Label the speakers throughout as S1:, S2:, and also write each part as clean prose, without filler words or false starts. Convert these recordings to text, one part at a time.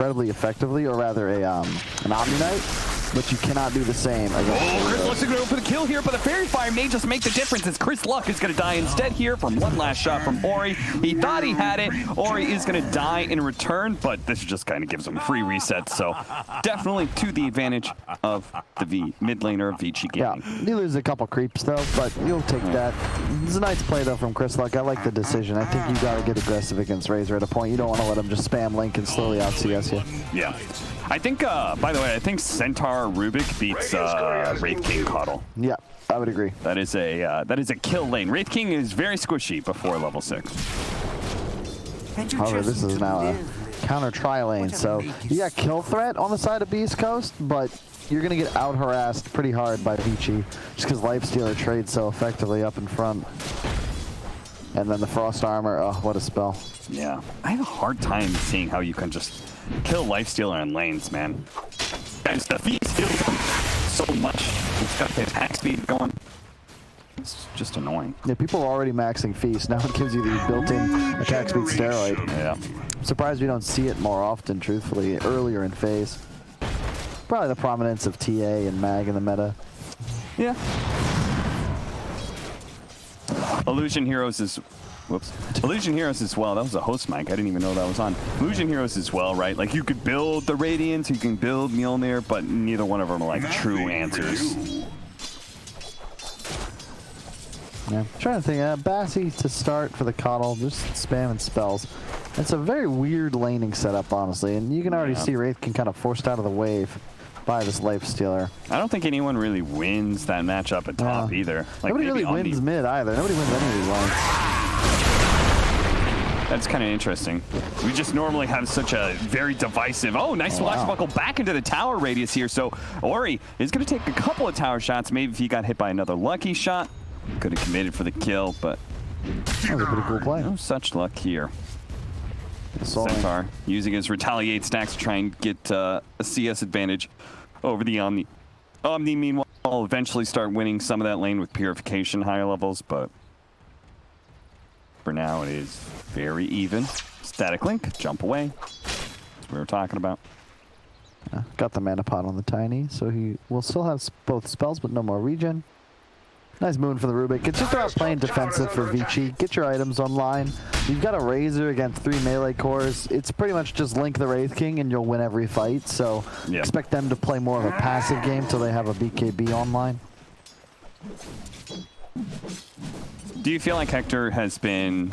S1: incredibly effectively, or rather an Omni Knight, but you cannot do the same against
S2: Chris Luck's going to go for the kill here, but the Fairy Fire may just make the difference as Chris Luck is going to die instead here from one last shot from Ori. He thought he had it. Ori is going to die in return, but this just kind of gives him a free reset, so definitely to the advantage of the mid laner of VICI Gaming.
S1: Yeah, you lose a couple creeps though, but you'll take that. It's a nice play though from Chris Luck. I like the decision. I think you got to get aggressive against Razor at a point. You don't want to let him just spam Link and slowly out CS you.
S2: Yeah. I think, by the way, I think Centaur Rubik beats Wraith King Coddle.
S1: Yeah, I would agree.
S2: That is a kill lane. Wraith King is very squishy before level 6.
S1: However, this is now a counter tri lane, so you got kill threat on the side of Beast Coast, but you're going to get out harassed pretty hard by VICI just because Lifestealer trades so effectively up in front. And then the Frost Armor, oh, what a spell.
S2: Yeah, I have a hard time seeing how you can just kill Lifestealer in lanes, man. Guys, the Feast heals him so much. He's got the attack speed going. It's just annoying.
S1: Yeah, people are already maxing Feast. Now it gives you the built-in attack speed steroid.
S2: Yeah.
S1: I'm surprised we don't see it more often, truthfully, earlier in phase. Probably the prominence of TA and MAG in the meta.
S2: Yeah. Illusion Heroes is... Whoops. Illusion Heroes as well. That was a host mic. I didn't even know that was on. Illusion Heroes as well, right? Like, you could build the Radiance, you can build Mjolnir, but neither one of them are, like, true answers.
S1: Yeah, I'm trying to think. Bassi to start for the Coddle, just spamming spells. It's a very weird laning setup, honestly, and you can already see Wraith can kind of forced out of the wave by this Lifestealer.
S2: I don't think anyone really wins that matchup at top either. Like,
S1: nobody really wins mid either. Nobody wins any of these lanes.
S2: That's kind of interesting. We just normally have such a very divisive... Oh, nice swashbuckle back into the tower radius here. So Ori is going to take a couple of tower shots. Maybe if he got hit by another lucky shot, could have committed for the kill, but...
S1: That was a pretty cool play.
S2: No such luck here. Centaur using his retaliate stacks to try and get a CS advantage over the Omni. Omni, meanwhile, will eventually start winning some of that lane with Purification higher levels, but for now it is very even. Static Link, jump away. That's what we were talking about.
S1: Got the mana pot on the Tiny, so he will still have both spells, but no more regen. Nice move for the Rubik. It's just about playing defensive for VICI. Get your items online. You've got a Razor against 3 melee cores. It's pretty much just link the Wraith King and you'll win every fight. So expect them to play more of a passive game till they have a BKB online.
S2: Do you feel like Hector has been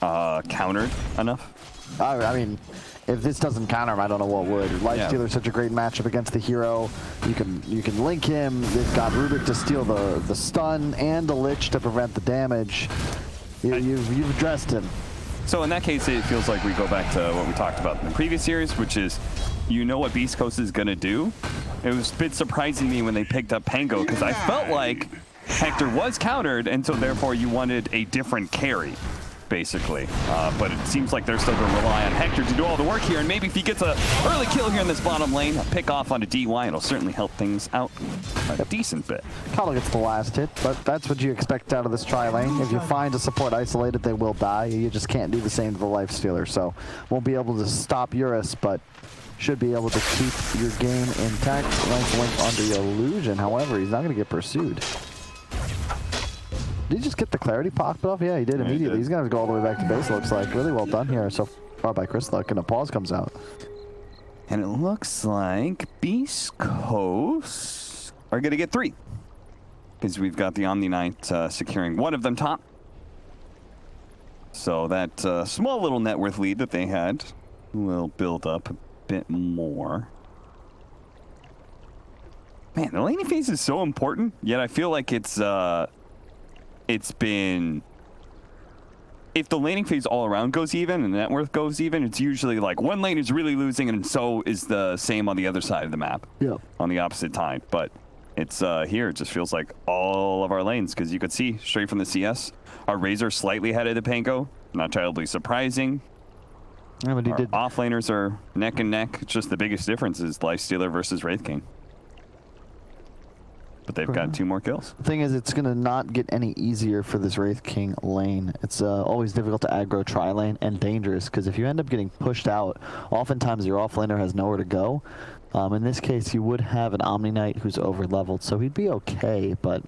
S2: countered enough?
S1: I mean, if this doesn't counter him, I don't know what would. Lifestealer is such a great matchup against the hero. You can link him. They've got Rubik to steal the stun and the Lich to prevent the damage. You've addressed him.
S2: So in that case, it feels like we go back to what we talked about in the previous series, which is, you know what Beast Coast is going to do. It was a bit surprising me when they picked up Pango, because I felt like Hector was countered, and so therefore you wanted a different carry, basically. But it seems like they're still going to rely on Hector to do all the work here, and maybe if he gets an early kill here in this bottom lane, a pick off on a DY, it'll certainly help things out a decent bit.
S1: Coddle gets the last hit, but that's what you expect out of this tri lane. If you find a support isolated, they will die. You just can't do the same to the Lifestealer, so won't be able to stop Eurus, but should be able to keep your game intact. Nice link under your illusion. However, he's not going to get pursued. Did he just get the clarity popped off? Yeah, he did immediately. He's going to go all the way back to base, looks like. Really well done here so far by Chris Luck, and a pause comes out.
S2: And it looks like Beast Coast are going to get 3. Because we've got the Omni Knight securing one of them top. So that small little net worth lead that they had will build up a bit more. Man, the laning phase is so important, yet I feel like it's been, if the laning phase all around goes even and the net worth goes even, it's usually like one lane is really losing and so is the same on the other side of the map.
S1: Yeah. On
S2: the opposite tide. But it's here, it just feels like all of our lanes, because you could see straight from the CS, our Razor slightly ahead of the Pango. Not terribly surprising.
S1: Yeah, but he did.
S2: Offlaners are neck and neck. It's just the biggest difference is Lifestealer versus Wraith King. but they've got 2 more kills.
S1: The thing is, it's going to not get any easier for this Wraith King lane. It's always difficult to aggro tri-lane and dangerous, because if you end up getting pushed out, oftentimes your offlaner has nowhere to go. In this case, you would have an Omni Knight who's over-leveled, so he'd be okay, but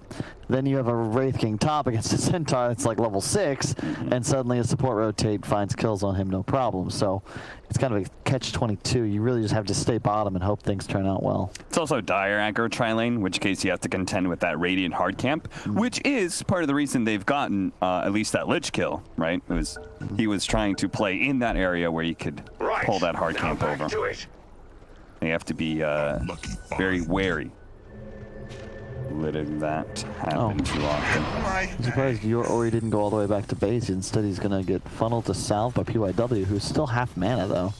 S1: then you have a Wraith King top against a Centaur that's like level 6, and suddenly a support rotate finds kills on him, no problem. So it's kind of a catch-22. You really just have to stay bottom and hope things turn out well.
S2: It's also dire aggro tri-lane, in which case you have to contend with that Radiant hard camp, which is part of the reason they've gotten at least that Lich kill, right? It was, he was trying to play in that area where you could pull that hard camp over. You have to be very wary, letting that happen too often.
S1: I'm surprised your Ori didn't go all the way back to base. Instead, he's going to get funneled to Salve by PYW, who's still half mana, though.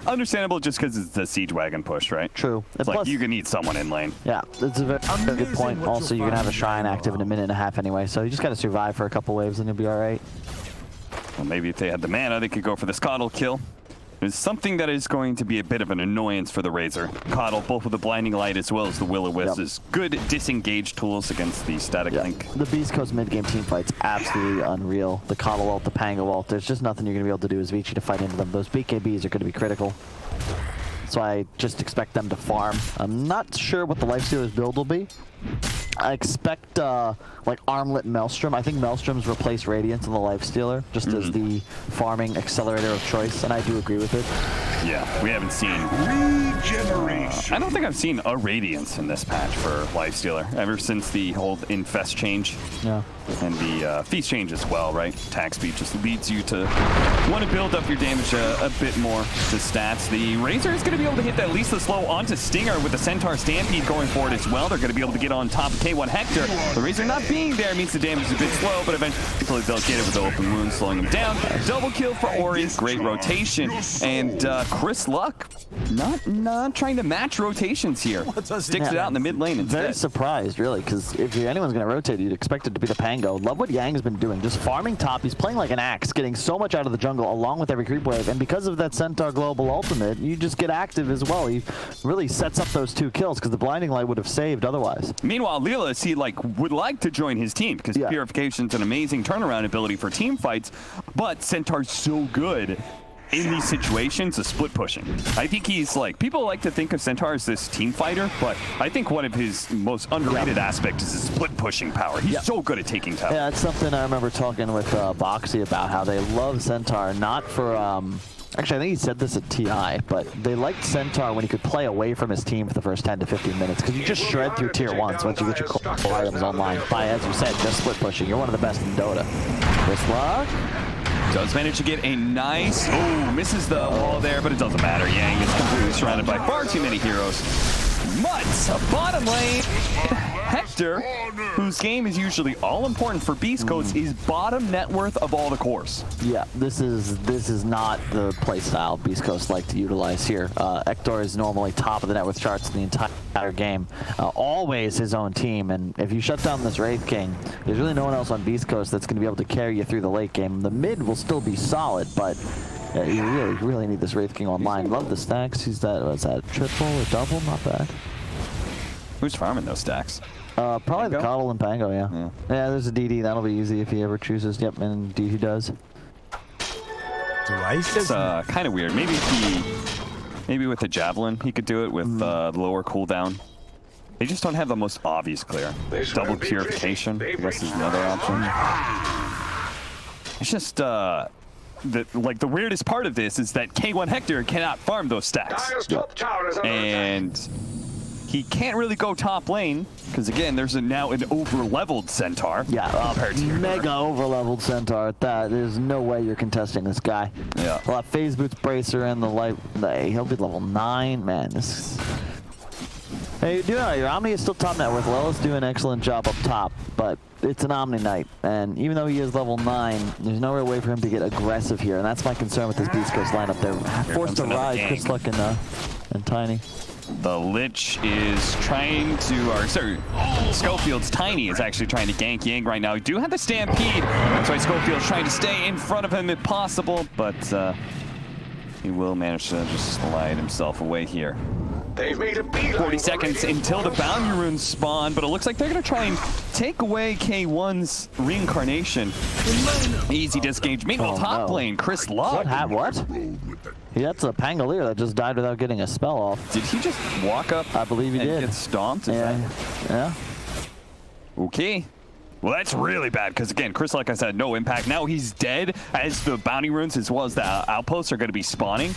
S2: Understandable, just because it's the siege wagon push, right?
S1: True.
S2: It's like you can need someone in lane.
S1: Yeah, that's a very good point. Also, you're going to have a Shrine active in a minute and a half anyway, so you just got to survive for a couple waves and you'll be all right.
S2: Well, maybe if they had the mana, they could go for the Scuttle kill. There's something that is going to be a bit of an annoyance for the Razor. Coddle, both with the Blinding Light as well as the Will-O-Wisp, is good disengage tools against the Static Link.
S1: The Beast Coast mid-game team fight's absolutely unreal. The Coddle ult, the Pango ult, there's just nothing you're going to be able to do as VICI to fight into them. Those BKBs are going to be critical. So I just expect them to farm. I'm not sure what the Lifestealer's build will be. I expect like Armlet Maelstrom. I think Maelstrom's replaced Radiance in the Lifestealer just as the farming accelerator of choice, and I do agree with it.
S2: Yeah, we haven't seen... I don't think I've seen a Radiance in this patch for Lifestealer ever since the whole Infest change.
S1: Yeah.
S2: And the Feast change as well, right? Attack speed just leads you to want to build up your damage a bit more to stats. The Razor is going to be able to hit that Lisa slow onto Stinger with the Centaur Stampede going forward as well. They're going to be able to get on top of K1 Hector. The Razor not being there means the damage is a bit slow, but eventually they'll get it with the open wounds, slowing them down. Double kill for Ori, great rotation. And Chris Luck not trying to match rotations here. Sticks it out in the mid lane instead.
S1: Very surprised, really, because if anyone's going to rotate, you'd expect it to be the Pango. Love what Yang's been doing, just farming top. He's playing like an axe, getting so much out of the jungle along with every creep wave, and because of that Centaur Global Ultimate, you just get active as well. He really sets up those 2 kills, because the Blinding Light would have saved otherwise.
S2: Meanwhile, Leela, he would like to join his team, because Purification's an amazing turnaround ability for team fights, but Centaur's so good in these situations of split pushing. I think he's people like to think of Centaur as this team fighter, but I think one of his most underrated aspects is his split pushing power. He's so good at taking tower.
S1: Yeah, it's something I remember talking with Boxy about, how they love Centaur, not for, actually I think he said this at TI, but they liked Centaur when he could play away from his team for the first 10 to 15 minutes, because you just shred through tier 1s once you get your core items online by, as you said, just split pushing. You're one of the best in Dota. Chris Luck
S2: does manage to get a nice... Oh, misses the wall there, but it doesn't matter. Yang is completely surrounded by far too many heroes. Mutts, bottom lane. Hector, whose game is usually all important for Beast Coast, is bottom net worth of all the cores. Yeah,
S1: this is not the playstyle Beast Coast like to utilize here. Hector is normally top of the net worth charts in the entire game. Always his own team, and if you shut down this Wraith King, there's really no one else on Beast Coast that's going to be able to carry you through the late game. The mid will still be solid, but you really need this Wraith King online. Love the stacks. He's that triple or double? Not bad.
S2: Who's farming those stacks?
S1: Probably the Coddle and Pango, yeah. Yeah, there's a DD. That'll be easy if he ever chooses. Yep, and indeed he does.
S2: It's kind of weird. Maybe with the Javelin he could do it with lower cooldown. They just don't have the most obvious clear. Double Purification, I guess, is another option. It's just the weirdest part of this is that K1 Hector cannot farm those stacks. And he can't really go top lane, because again, there's now an over-leveled Centaur.
S1: Yeah, mega over-leveled Centaur at that. There's no way you're contesting this guy. Yeah. Well, Phase Boots Bracer and the light, he'll be level 9. Man, this is... Hey, your Omni is still top net worth. Lella's doing an excellent job up top, but it's an Omni Knight, and even though he is level 9, there's no real way for him to get aggressive here, and that's my concern with this Beast Coast lineup. They're forced to ride Chris Luck and Tiny.
S2: The Lich is trying to, or sorry, Schofield's Tiny is actually trying to gank Yang right now. You do have the Stampede, that's why Schofield's trying to stay in front of him if possible, but He will manage to just slide himself away here.
S3: They've made a beeline
S2: 40 seconds
S3: for
S2: until the bounty runes spawn, but it looks like they're going to try and take away K1's reincarnation. Easy disengage. Meanwhile, top lane, Chris Luck.
S1: What? Yeah, that's a Pangolier that just died without getting a spell off.
S2: Did he just walk up
S1: I believe he
S2: and
S1: did.
S2: get stomped? Is
S1: Yeah. Yeah.
S2: Okay. Well, that's really bad because, again, Chris, like I said, no impact. Now he's dead as the bounty runes as well as the outposts are going to be spawning.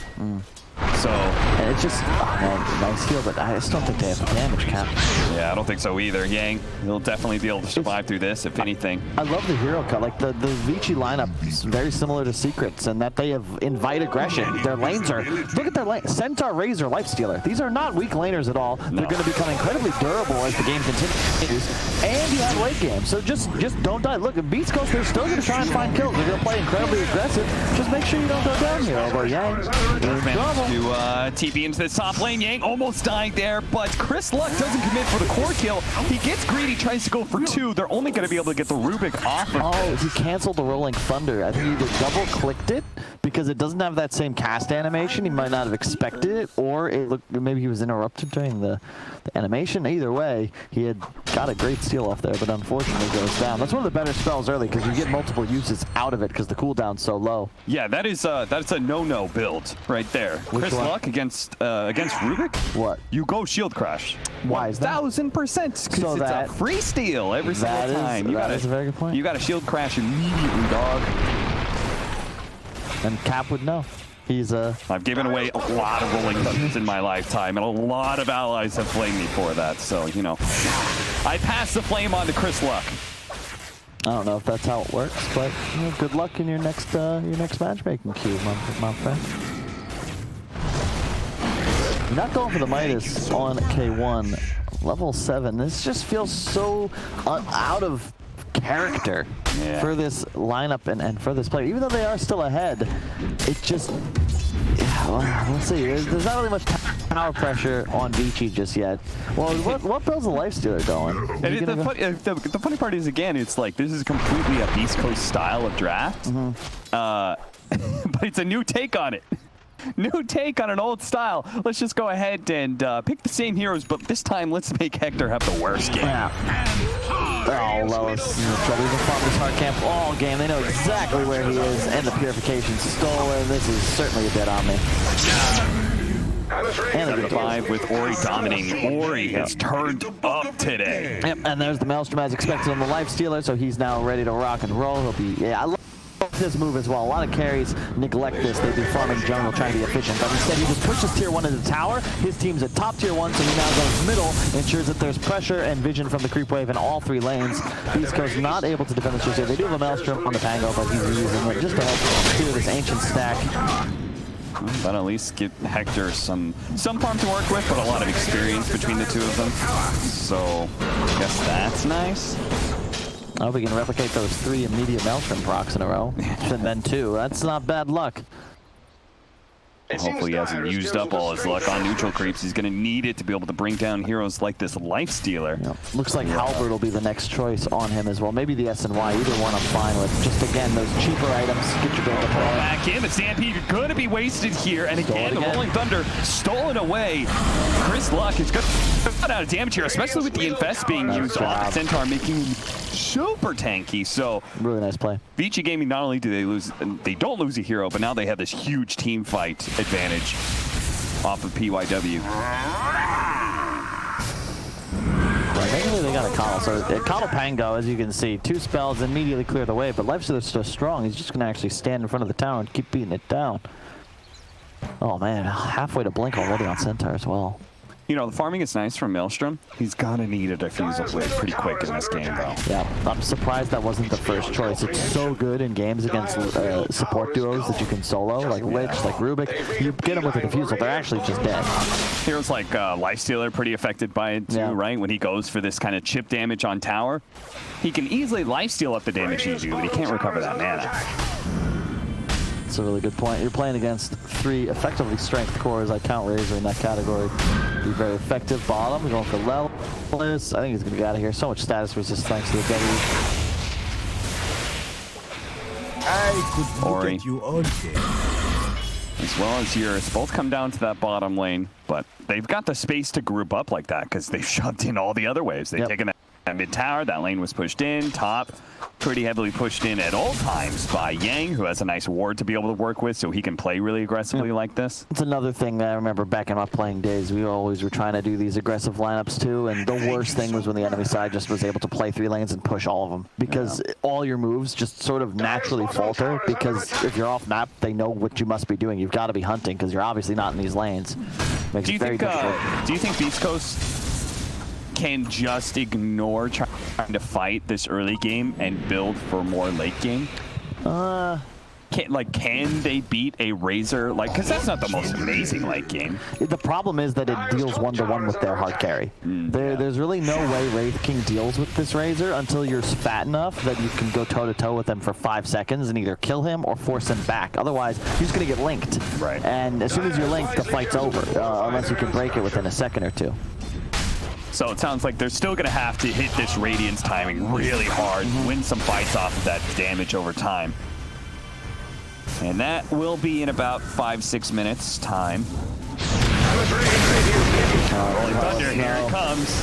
S2: So,
S1: And it's just, oh man, nice heal, but I just don't think they have the damage cap.
S2: yeah, I don't think so either. Yang, he'll definitely be able to survive through this, if anything.
S1: I love the hero cut. Like the VICI lineup is very similar to Secrets in that they have invite aggression. Their lanes are, look at their lane, Centaur, Razor, Lifestealer. These are not weak laners at all.
S2: No.
S1: They're going to become incredibly durable as the game continues. And you have late game, so just don't die. Look, at Beast Coast, they're still going to try and find kills. They're going to play incredibly aggressive. Just make sure you don't go down here, but Yang, in trouble.
S2: To TP into the top lane. Yang almost died there, but Chris Luck doesn't commit for the core kill. He gets greedy, tries to go for 2. They're only going to be able to get the Rubik off of
S1: Oh, he canceled the Rolling Thunder. I think he either double-clicked it because it doesn't have that same cast animation. He might not have expected it, or it looked, maybe he was interrupted during the animation. Either way, he had got a great steal off there, but unfortunately goes down. That's one of the better spells early because you get multiple uses out of it because the cooldown's so low.
S2: Yeah, that's a no-no build right there.
S1: Which
S2: Chris
S1: one?
S2: Luck against Rubik.
S1: What?
S2: You go shield crash.
S1: Why is that?
S2: 1000%. Because
S1: So
S2: it's
S1: that-
S2: a free steal every
S1: That
S2: single
S1: is-
S2: time.
S1: that is a very good point.
S2: You got to shield crash immediately, dog.
S1: And Cap would know. He's
S2: I've given away a lot of rolling thunders in my lifetime, and a lot of allies have flamed me for that. So, you know, I pass the flame on to Chris Luck.
S1: I don't know if that's how it works, but you know, good luck in your next matchmaking queue, my friend. You're not going for the Midas on K1. Level 7. This just feels so out of character for this lineup and for this player. Even though they are still ahead, it just... Yeah, well, we'll see. There's not really much power pressure on VICI just yet. Well, what builds the Lifestealer going?
S2: And the funny part is, again, it's like this is completely a Beast Coast style of draft, but it's a new take on it. New take on an old style. Let's just go ahead and pick the same heroes, but this time let's make Hector have the worst game.
S1: Yeah. Oh, Lois. He's been fought this hard camp all game. They know exactly where he is, and the purification's stolen. This is certainly a dead Omni. And a good
S2: 5 with Ori dominating. Ori has turned up today.
S1: Yep, and there's the Maelstrom as expected on the Lifestealer, so he's now ready to rock and roll. He'll be, yeah, I love this move as well. A lot of carries neglect this. They've been farming jungle trying to be efficient, but instead he just pushes tier 1 into the tower. His team's at top tier 1, so he now goes middle, ensures that there's pressure and vision from the creep wave in all 3 lanes. Beast Coast not able to defend this just yet. They do have a Maelstrom on the Pango, but he's using it just to help clear this ancient stack.
S2: But at least get Hector some farm to work with, but a lot of experience between the two of them. So I guess that's nice.
S1: I hope we can replicate those 3 immediate Maelstrom procs in a row. And then 2. That's not bad luck.
S2: Hopefully he hasn't used up all his luck on neutral creeps. He's going to need it to be able to bring down heroes like this Lifestealer.
S1: Yep. Looks like Halberd will be the next choice on him as well. Maybe the SNY. Either one I'm fine with. Just again, those cheaper items. Get your build up on.
S2: Back in, the Stampede going to be wasted here. And again, the Rolling Thunder stolen away. Chris Luck is going to put out of damage here, especially with the Infest being used off the Centaur, making him super tanky. So
S1: really nice play.
S2: VICI Gaming, not only do they don't lose a hero, but now they have this huge team fight advantage off of PYW.
S1: Right, thankfully they got a Coddle. So Coddle Pango, as you can see, 2 spells immediately clear the way, but Lifestealer's so strong, he's just going to actually stand in front of the tower and keep beating it down. Oh man, halfway to Blink already on Centaur as well.
S2: You know, the farming is nice from Maelstrom. He's gonna need a defusal blade pretty quick in this game, though.
S1: Yeah, I'm surprised that wasn't the first choice. It's so good in games against support duos that you can solo, like Lich, like Rubik. You get them with a defusal, they're actually just dead.
S2: Heroes like Lifestealer pretty affected by it too, right? When he goes for this kind of chip damage on tower, he can easily lifesteal up the damage you do, but he can't recover that mana.
S1: That's a really good point. You're playing against 3 effectively strength cores. I count Razor in that category. Be very effective. Bottom, we're going for Lelis. I think he's going to get out of here. So much status resist thanks to the W.
S4: I could look
S2: Ori.
S4: at you all day.
S2: as well as yours both come down to that bottom lane, but they've got the space to group up like that because they've shoved in all the other waves. They've taken that mid tower, that lane was pushed in, top pretty heavily pushed in at all times by Yang, who has a nice ward to be able to work with, so he can play really aggressively like this.
S1: It's another thing that I remember back in my playing days. We always were trying to do these aggressive lineups too, and the worst thing was when the enemy side just was able to play 3 lanes and push all of them, because all your moves just sort of naturally falter, because if you're off map, they know what you must be doing. You've got to be hunting, because you're obviously not in these lanes. Makes it very difficult.
S2: Do you think Beast Coast can just ignore trying to fight this early game and build for more late game? Can they beat a Razor? Because that's not the most amazing late game.
S1: The problem is that it deals 1-to-1 with their hard carry. There's really no way Wraith King deals with this Razor until you're fat enough that you can go toe-to-toe with him for 5 seconds and either kill him or force him back. Otherwise, you're just going to get linked.
S2: Right.
S1: And as soon as you're linked, the fight's over, unless you can break it within a second or two.
S2: So it sounds like they're still going to have to hit this Radiance timing really hard, win some fights off of that damage over time. And that will be in about 5-6 minutes time. Rolling Thunder, here it comes.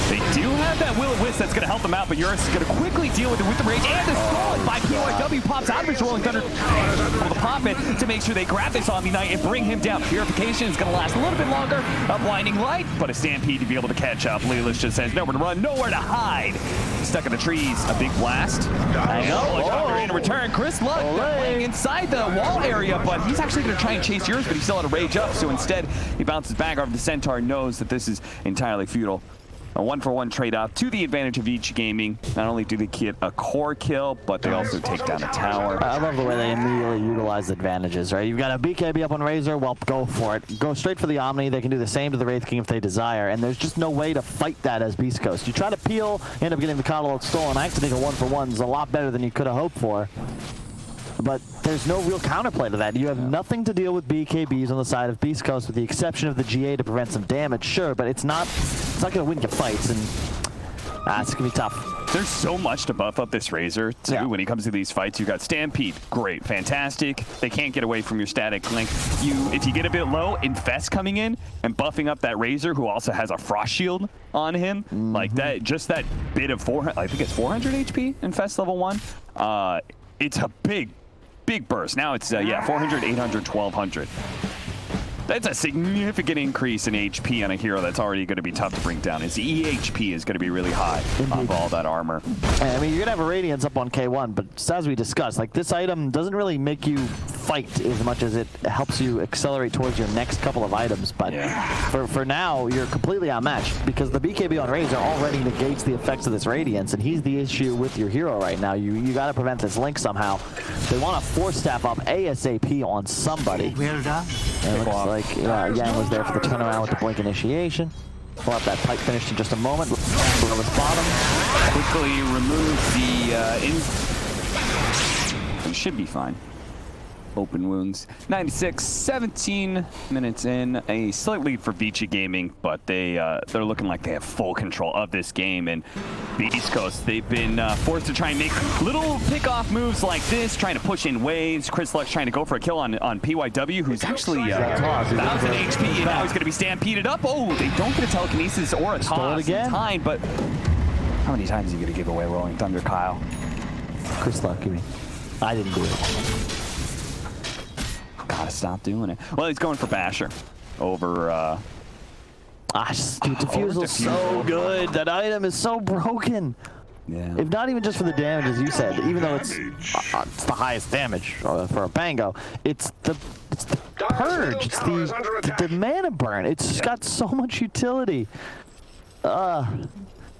S2: They do have that Will-O-Wisp that's going to help them out, but Eurus is going to quickly deal with it with the Rage and the Skull by PYW pops out of his Rolling Thunder able to pop it to make sure they grab this Omni Knight and bring him down. Purification is going to last a little bit longer. A Blinding Light, but a Stampede to be able to catch up. Lelis just says nowhere to run, nowhere to hide. Stuck in the trees, a big blast. Hang on, in return, Chris Luck playing inside the wall area, but he's actually going to try and chase Eurus, but he's still out of Rage up, so instead he bounces back over the Centaur, knows that this is entirely futile. A 1-for-1 trade-off to the advantage of VICI Gaming. Not only do they get a core kill, but they also take down a tower.
S1: I love the way they immediately utilize advantages, right? You've got a BKB up on Razor, well, go for it. Go straight for the Omni. They can do the same to the Wraith King if they desire, and there's just no way to fight that as Beast Coast. You try to peel, end up getting the Catalog stolen. I actually think a 1-for-1 is a lot better than you could have hoped for. But there's no real counterplay to that. You have nothing to deal with BKBs on the side of Beast Coast with the exception of the GA to prevent some damage, sure, but it's not going to win your fights, and it's going to be tough.
S2: There's so much to buff up this Razor, too, when he comes to these fights. You got Stampede, great, fantastic. They can't get away from your static link. If you get a bit low, Infest coming in and buffing up that Razor, who also has a Frost Shield on him, like that, just that bit of 400, I think it's 400 HP, Infest level 1. It's a big burst. Now it's, 400, 800, 1200. That's a significant increase in HP on a hero that's already going to be tough to bring down. His EHP is going to be really high of all that armor.
S1: I mean, you're going to have a Radiance up on K1, but just as we discussed, like, this item doesn't really make you fight as much as it helps you accelerate towards your next couple of items. But for now, you're completely outmatched because the BKB on Razor already negates the effects of this Radiance, and he's the issue with your hero right now. You got to prevent this link somehow. They want to force staff up ASAP on somebody.
S3: Well done.
S1: And it looks like Yang was there for the turnaround with the blink initiation. We'll have that pipe finished in just a moment. Lowest bottom.
S2: Quickly remove the It should be fine. Open wounds. 96, 17 minutes in. A slight lead for VICI Gaming, but they're looking like they have full control of this game. And Beast Coast, they've been forced to try and make little pick-off moves like this, trying to push in waves. Chris Luck's trying to go for a kill on PYW, who's actually 1,000 HP, and now he's going to be stampeded up. Oh, they don't get a telekinesis or a toss in time, but how many times are you going to give away Rolling Thunder, Kyle?
S1: Chris Luck, you mean? I didn't do it.
S2: Gotta stop doing it. Well, he's going for Basher over
S1: dude, Diffusel's so good. That item is so broken.
S2: Yeah.
S1: If not even just for the damage, as you said, even though it's the highest damage for a Pango, it's the purge, it's the mana burn. It's got so much utility.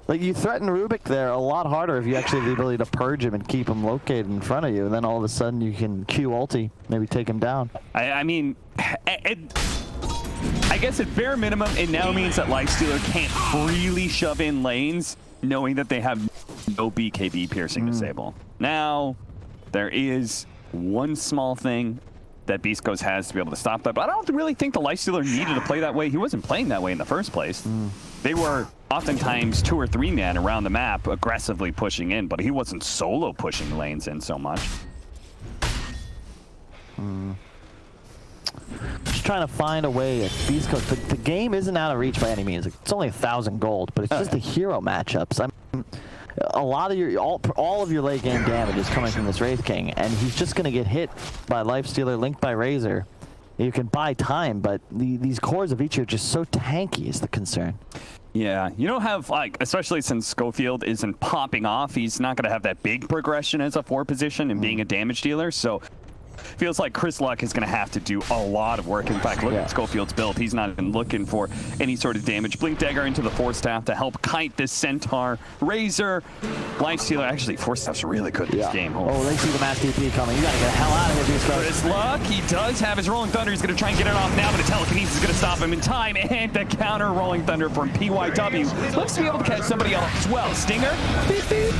S1: Like, you threaten Rubik there a lot harder if you actually have the ability to purge him and keep him located in front of you, and then all of a sudden you can Q ulti, maybe take him down.
S2: I mean, I guess at bare minimum, it now means that Lifestealer can't freely shove in lanes knowing that they have no BKB piercing disable. Now, there is one small thing that Beast Coast has to be able to stop that, but I don't really think the Lifestealer needed to play that way. He wasn't playing that way in the first place. They were oftentimes 2 or 3 man around the map aggressively pushing in, but he wasn't solo pushing lanes in so much.
S1: Just trying to find a way at Beast Coast. The game isn't out of reach by any means. It's only 1,000 gold, but it's just the hero matchups. A lot of your all of your late game damage is coming from this Wraith King, and he's just gonna get hit by Lifestealer, linked by Razor. You can buy time, but these cores of each are just so tanky is the concern.
S2: Yeah, you don't have, like, especially since Schofield isn't popping off, he's not going to have that big progression as a 4 position and being a damage dealer, so feels like Chris Luck is going to have to do a lot of work. In fact, look at Schofield's build. He's not even looking for any sort of damage. Blink Dagger into the Force Staff to help kite this Centaur. Razor, Lifestealer. Actually, Force Staff's really good this game.
S1: Oh, they see the Mass DP coming. You got to get the hell out of here, Beast Coast.
S2: Chris Luck, he does have his Rolling Thunder. He's going to try and get it off now, but the Telekinesis is going to stop him in time. And the counter Rolling Thunder from PYW. Looks to be able to catch somebody else as well. Stinger, beep, beep,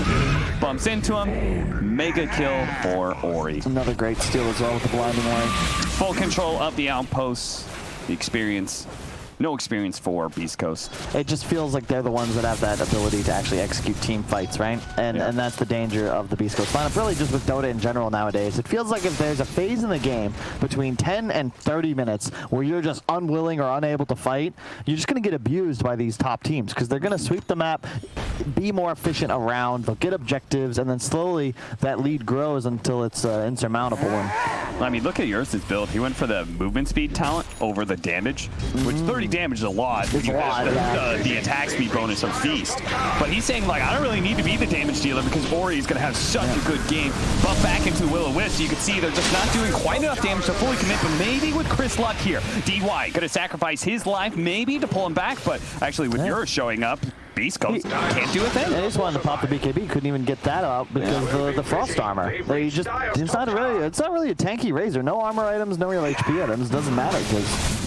S2: bumps into him. Mega kill for Ori.
S1: Another great steal as well with the blinding light.
S2: Full control of the outposts. The experience. No experience for Beast Coast.
S1: It just feels like they're the ones that have that ability to actually execute team fights, right? And that's the danger of the Beast Coast lineup, really just with Dota in general nowadays. It feels like if there's a phase in the game between 10 and 30 minutes where you're just unwilling or unable to fight, you're just going to get abused by these top teams because they're going to sweep the map, be more efficient around, they'll get objectives, and then slowly that lead grows until it's insurmountable. And
S2: I mean, look at Ursa's build. He went for the movement speed talent over the damage, which 30 damage is a lot.
S1: It's a lot,
S2: the attack speed bonus of Feast. But he's saying, like, I don't really need to be the damage dealer because Ori is going to have such a good game. Buff back into Will-O-Wisp. You can see they're just not doing quite enough damage to fully commit, but maybe with Chris Luck here, DY going to sacrifice his life maybe to pull him back, but actually with Ursa showing up, Beast Coast can't do a thing.
S1: They just wanted to pop the BKB, couldn't even get that out because the frost armor. They just it's not really a tanky Razor. No armor items, no real HP items. Doesn't matter because.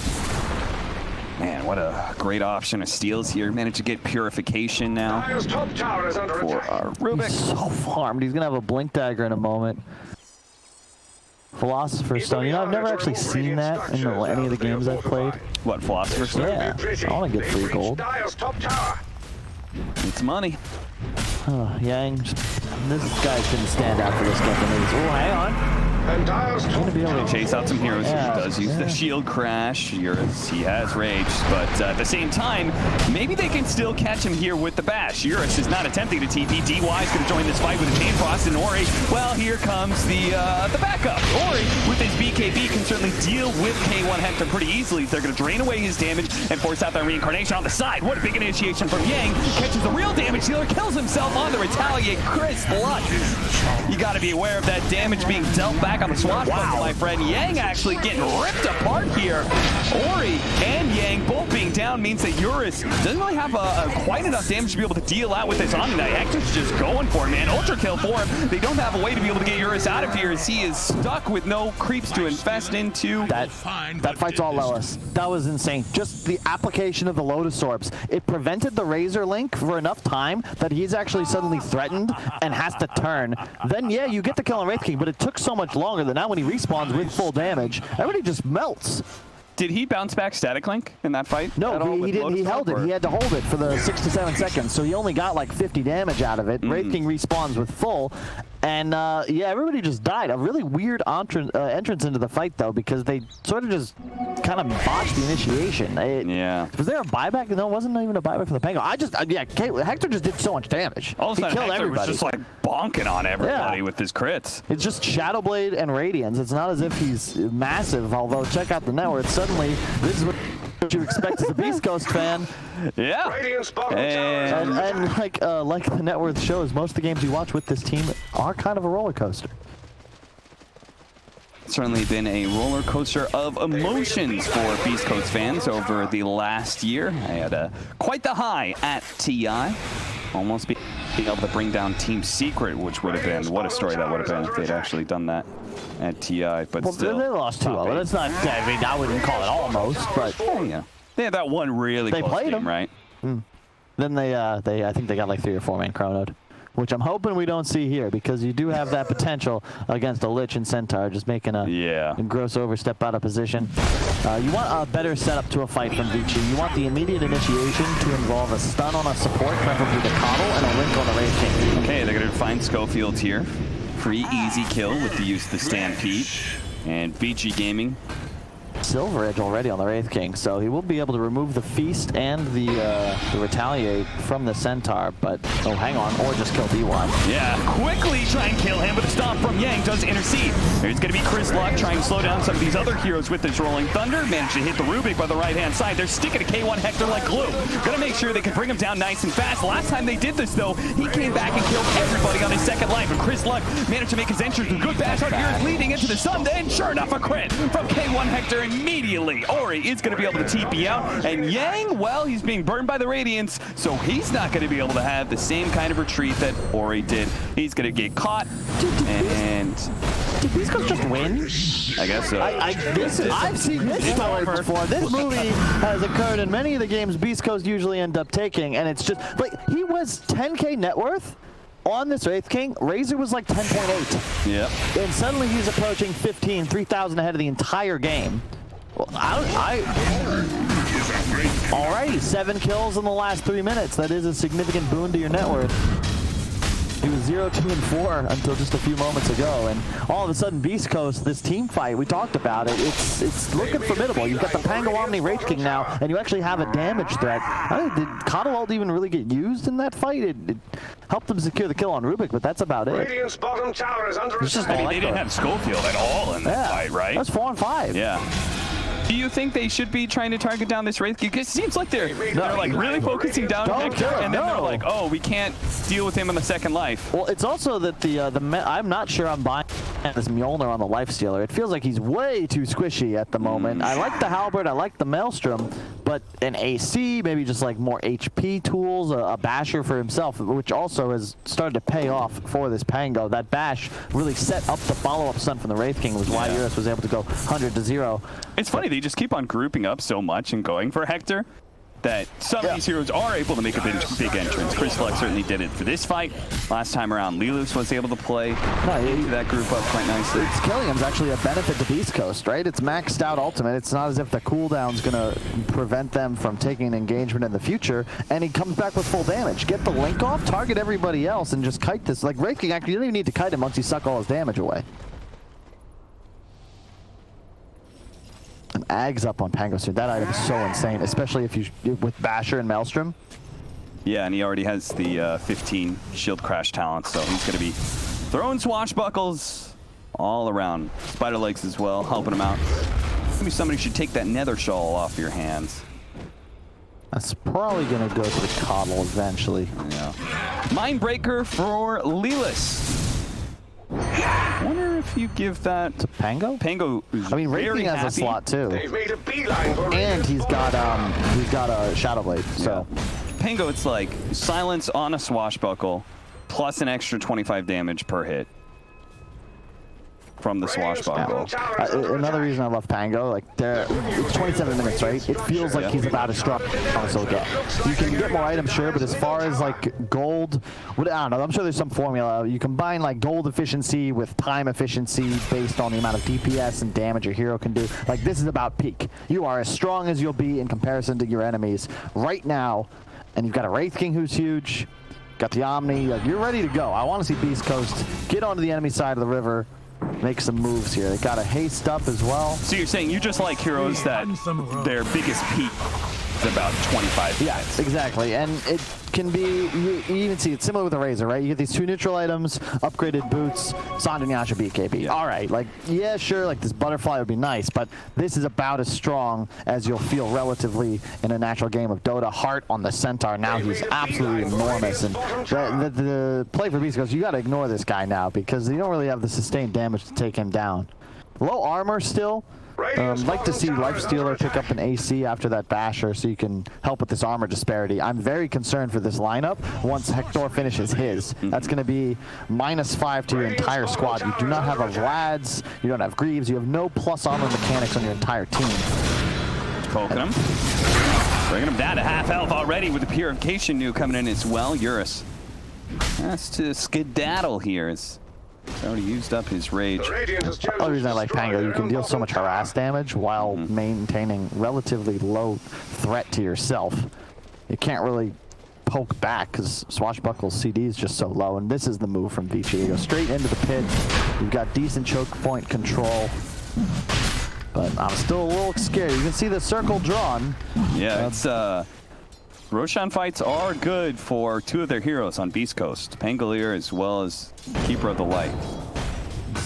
S2: Man, what a great option of steals here. Managed to get Purification now for our Rubik.
S1: He's so farmed. He's gonna have a Blink Dagger in a moment. Philosopher's Stone. You know, I've never actually seen that in any of the games I've played.
S2: What, Philosopher's Stone?
S1: Yeah, I want to get free gold.
S2: It's money.
S1: Oh, Yang, this guy couldn't stand out for this game. Oh, hang on.
S2: He's gonna be able to chase out some heroes. He does use the shield crash. He has rage, but at the same time, maybe they can still catch him here with the bash. Urus is not attempting to TP. DY is going to join this fight with a Chain Frost, and Ori, well, here comes the backup. Ori, with his BKB, can certainly deal with K1 Hector pretty easily. They're going to drain away his damage and force out that reincarnation on the side. What a big initiation from Yang. Catches the real damage dealer, kills himself on the retaliate. Chris Luck. You got to be aware of that damage being dealt back on the swashbuckle, my friend. Yang actually getting ripped apart here. Ori and Yang both being down means that Urus doesn't really have quite enough damage to be able to deal out with this Omni-Knight. Hector's just going for him, man. Ultra kill for him. They don't have a way to be able to get Urus out of here as he is stuck with no creeps to infest into.
S1: That fight's all Lelis. That was insane. Just the application of the Lotus Orbs. It prevented the Razor Link for enough time that he's actually suddenly threatened and has to turn. Then, yeah, you get the kill on Wraith King, but it took so much longer that now when he respawns with full damage, everybody just melts.
S2: Did he bounce back Static Link in that fight?
S1: No, he didn't. He held it. He had to hold it for the 6 to 7 seconds, so he only got like 50 damage out of it. Wraith King respawns with full, and yeah, everybody just died. A really weird entrance into the fight, though, because they sort of just kind of botched the initiation. Was there a buyback? No, it wasn't even a buyback for the Pango. Hector just did so much damage.
S2: All of a sudden, Hector
S1: everybody.
S2: was just like bonking on everybody with his crits.
S1: It's just Shadowblade and Radiance. It's not as if he's massive, although check out the network. Suddenly, this is what you expect as a Beast Coast fan.
S2: Yeah.
S1: And like the net worth shows, most of the games you watch with this team are kind of a roller coaster.
S2: Certainly been a roller coaster of emotions for Beast Coast fans over the last year. I had quite the high at TI. Almost being able to bring down Team Secret, which would have been, what a story that would have been if they'd actually done that at TI. But well, still,
S1: they lost 2-0. That's not, I mean, I wouldn't call it almost, but
S2: yeah. They had that one really close
S1: played
S2: game,
S1: them.
S2: right?
S1: Then I think they got like 3 or 4 man chronoed, which I'm hoping we don't see here because you do have that potential against a Lich and Centaur just making a gross overstep out of position. You want a better setup to a fight from VICI. You want the immediate initiation to involve a stun on a support, preferably the Coddle, and a link on the Wraith King.
S2: Okay, they're going to find Schofield here. Free easy kill with the use of the Stampede. And VICI Gaming
S1: Silver Edge already on the Wraith King, so he will be able to remove the Feast and the Retaliate from the Centaur, but, oh, hang on, or just kill D1.
S2: Yeah, quickly try and kill him, but the stomp from Yang does intercede. There's going to be CRISOL trying to slow down some of these other heroes with this Rolling Thunder. Managed to hit the Rubik by the right-hand side. They're sticking to K1 Hector like glue. Gonna make sure they can bring him down nice and fast. Last time they did this, though, he came back and killed everybody on his second life, and CRISOL managed to make his entrance with good bash out here, leading into the Sunday, and sure enough, a crit from K1 Hector immediately. Ori is going to be able to TP out, and Yang, well, he's being burned by the Radiance, so he's not going to be able to have the same kind of retreat that Ori did. He's going to get caught, and...
S1: Did BEASTCOAST just win?
S2: I guess so.
S1: I've seen this story before. This movie has occurred in many of the games BEASTCOAST usually end up taking, and it's just, like, he was 10K net worth on this Wraith King. Razor was like 10.8.
S2: Yeah.
S1: And suddenly he's approaching 15, 3,000 ahead of the entire game. Well, alrighty, 7 kills in the last 3 minutes. That is a significant boon to your net worth. He was 0, 2, and 4 until just a few moments ago, and all of a sudden, BEASTCOAST, this team fight, we talked about it, it's looking formidable. You've got the Pango Omni Wraith King now, and you actually have a damage threat. Did Coddle ult even really get used in that fight? It helped them secure the kill on Rubik, but that's about it.
S3: Radiant's bottom tower is under attack.
S2: I mean, they didn't have Schofield at all in that fight, right?
S1: That's 4 and 5.
S2: Yeah. Do you think they should be trying to target down this Wraith King? Because it seems like they're like really focusing down Hector, and then they're like, oh, we can't deal with him in the second life.
S1: Well, it's also that I'm not sure I'm buying this Mjolnir on the Lifestealer. It feels like he's way too squishy at the moment. I like the Halberd, I like the Maelstrom, but an AC, maybe just like more HP tools, a basher for himself, which also has started to pay off for this Pango. That bash really set up the follow-up stun from the Wraith King, was why Eurus was able to go 100-0.
S2: It's funny, they just keep on grouping up so much and going for Hector that some of these heroes are able to make a big entrance. CRISOL certainly did it for this fight. Last time around, Lilus was able to play that group up quite nicely.
S1: It's killing him's actually a benefit to BEASTCOAST, right? It's maxed out ultimate. It's not as if the cooldown's going to prevent them from taking an engagement in the future, and he comes back with full damage. Get the link off, target everybody else, and just kite this. Like, Wraith King, actually, you don't even need to kite him once you suck all his damage away. And Ags up on Pango soon. That item is so insane, especially if you with Basher and Maelstrom.
S2: Yeah, and he already has the 15 shield crash talent, so he's going to be throwing swashbuckles all around. Spider legs as well, helping him out. Maybe somebody should take that nether shawl off your hands.
S1: That's probably going to go to the Coddle eventually.
S2: Yeah. Mindbreaker for Lilus. I wonder if you give that
S1: to Pango.
S2: Pango,
S1: I mean, Wraith King has a slot too,
S3: Made a beeline for
S1: and he's got a Shadow Blade. So
S2: Pango, it's like silence on a swashbuckle, plus an extra 25 damage per hit from the swashbuckle.
S1: Another reason I love Pango, like it's 27 minutes, right? It feels like he's about as strong as he'll get. You can get more items, sure, but as far as like gold, I don't know, I'm sure there's some formula. You combine like gold efficiency with time efficiency based on the amount of DPS and damage your hero can do. Like, this is about peak. You are as strong as you'll be in comparison to your enemies right now, and you've got a Wraith King who's huge, got the Omni, like, you're ready to go. I want to see BEASTCOAST get onto the enemy side of the river, make some moves here. They got a haste up as well.
S2: So you're saying you just like heroes that their biggest peak is about 25 minutes.
S1: Yeah, exactly. And it can be, you even see it's similar with the Razor, right? You get these 2 neutral items, upgraded boots, Sand and Yasha BKB. All right, like, yeah, sure, like this butterfly would be nice, but this is about as strong as you'll feel relatively in a natural game of Dota. Heart on the Centaur, now he's absolutely enormous. And the play for BEASTCOAST, you got to ignore this guy now because you don't really have the sustained damage to take him down. Low armor still. Like to see Lifestealer pick up an AC after that Basher so you can help with this armor disparity. I'm very concerned for this lineup once Hector finishes his. That's going to be -5 to your entire squad. You do not have a Vlad's, you don't have Greaves, you have no plus armor mechanics on your entire team.
S2: Poking him. Bringing him down to half health already with the Purification new coming in as well. Eurus has to skedaddle here. He's already used up his rage.
S1: The other reason I like Pango, you can deal so much harass damage while maintaining relatively low threat to yourself. You can't really poke back because Swashbuckle's CD is just so low, and this is the move from VICI. You go straight into the pit. You've got decent choke point control. But I'm still a little scared. You can see the circle drawn.
S2: Yeah, it's Roshan fights are good for two of their heroes on Beast Coast, Pangolier as well as Keeper of the Light.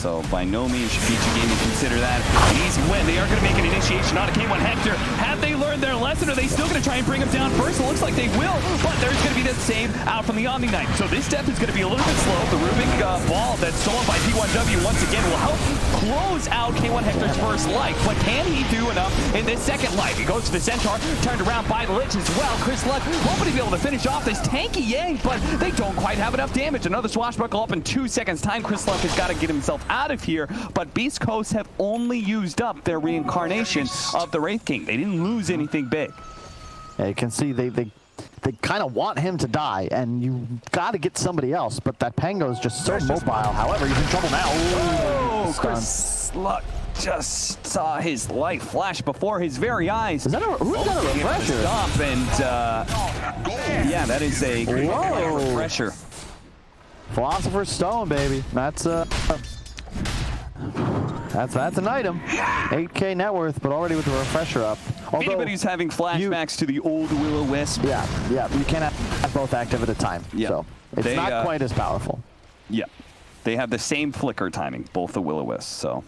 S2: So by no means should VICI Gaming consider that an easy win. They are going to make an initiation on a K1 Hector. Have they learned their lesson? Are they still going to try and bring him down first? It looks like they will, but there's going to be the save out from the Omni Knight. So this step is going to be a little bit slow. The Rubik ball that's stolen by P1W once again will help close out K1 Hector's first life. But can he do enough in this second life? He goes to the Centaur, turned around by the Lich as well. Chris Luck hoping to be able to finish off this tanky Yang, but they don't quite have enough damage. Another swashbuckle up in 2 seconds time. Chris Luck has got to get himself out of here, but Beast Coast have only used up their reincarnation of the Wraith King. They didn't lose anything big.
S1: Yeah, you can see they kind of want him to die, and you got to get somebody else, but that Pango is just so mobile. However, he's in trouble now.
S2: Oh, Chris Luck just saw his light flash before his very eyes.
S1: Is that who's got a refresher?
S2: Stop, and yeah, that is a refresher.
S1: Philosopher's Stone, baby. That's an item. 8K net worth, but already with the refresher up.
S2: If anybody's having flashbacks to the old Will-O-Wisp.
S1: Yeah, you can't have both active at a time.
S2: Yeah.
S1: So it's not quite as powerful.
S2: Yeah, they have the same flicker timing, both the Will-O-Wisps, so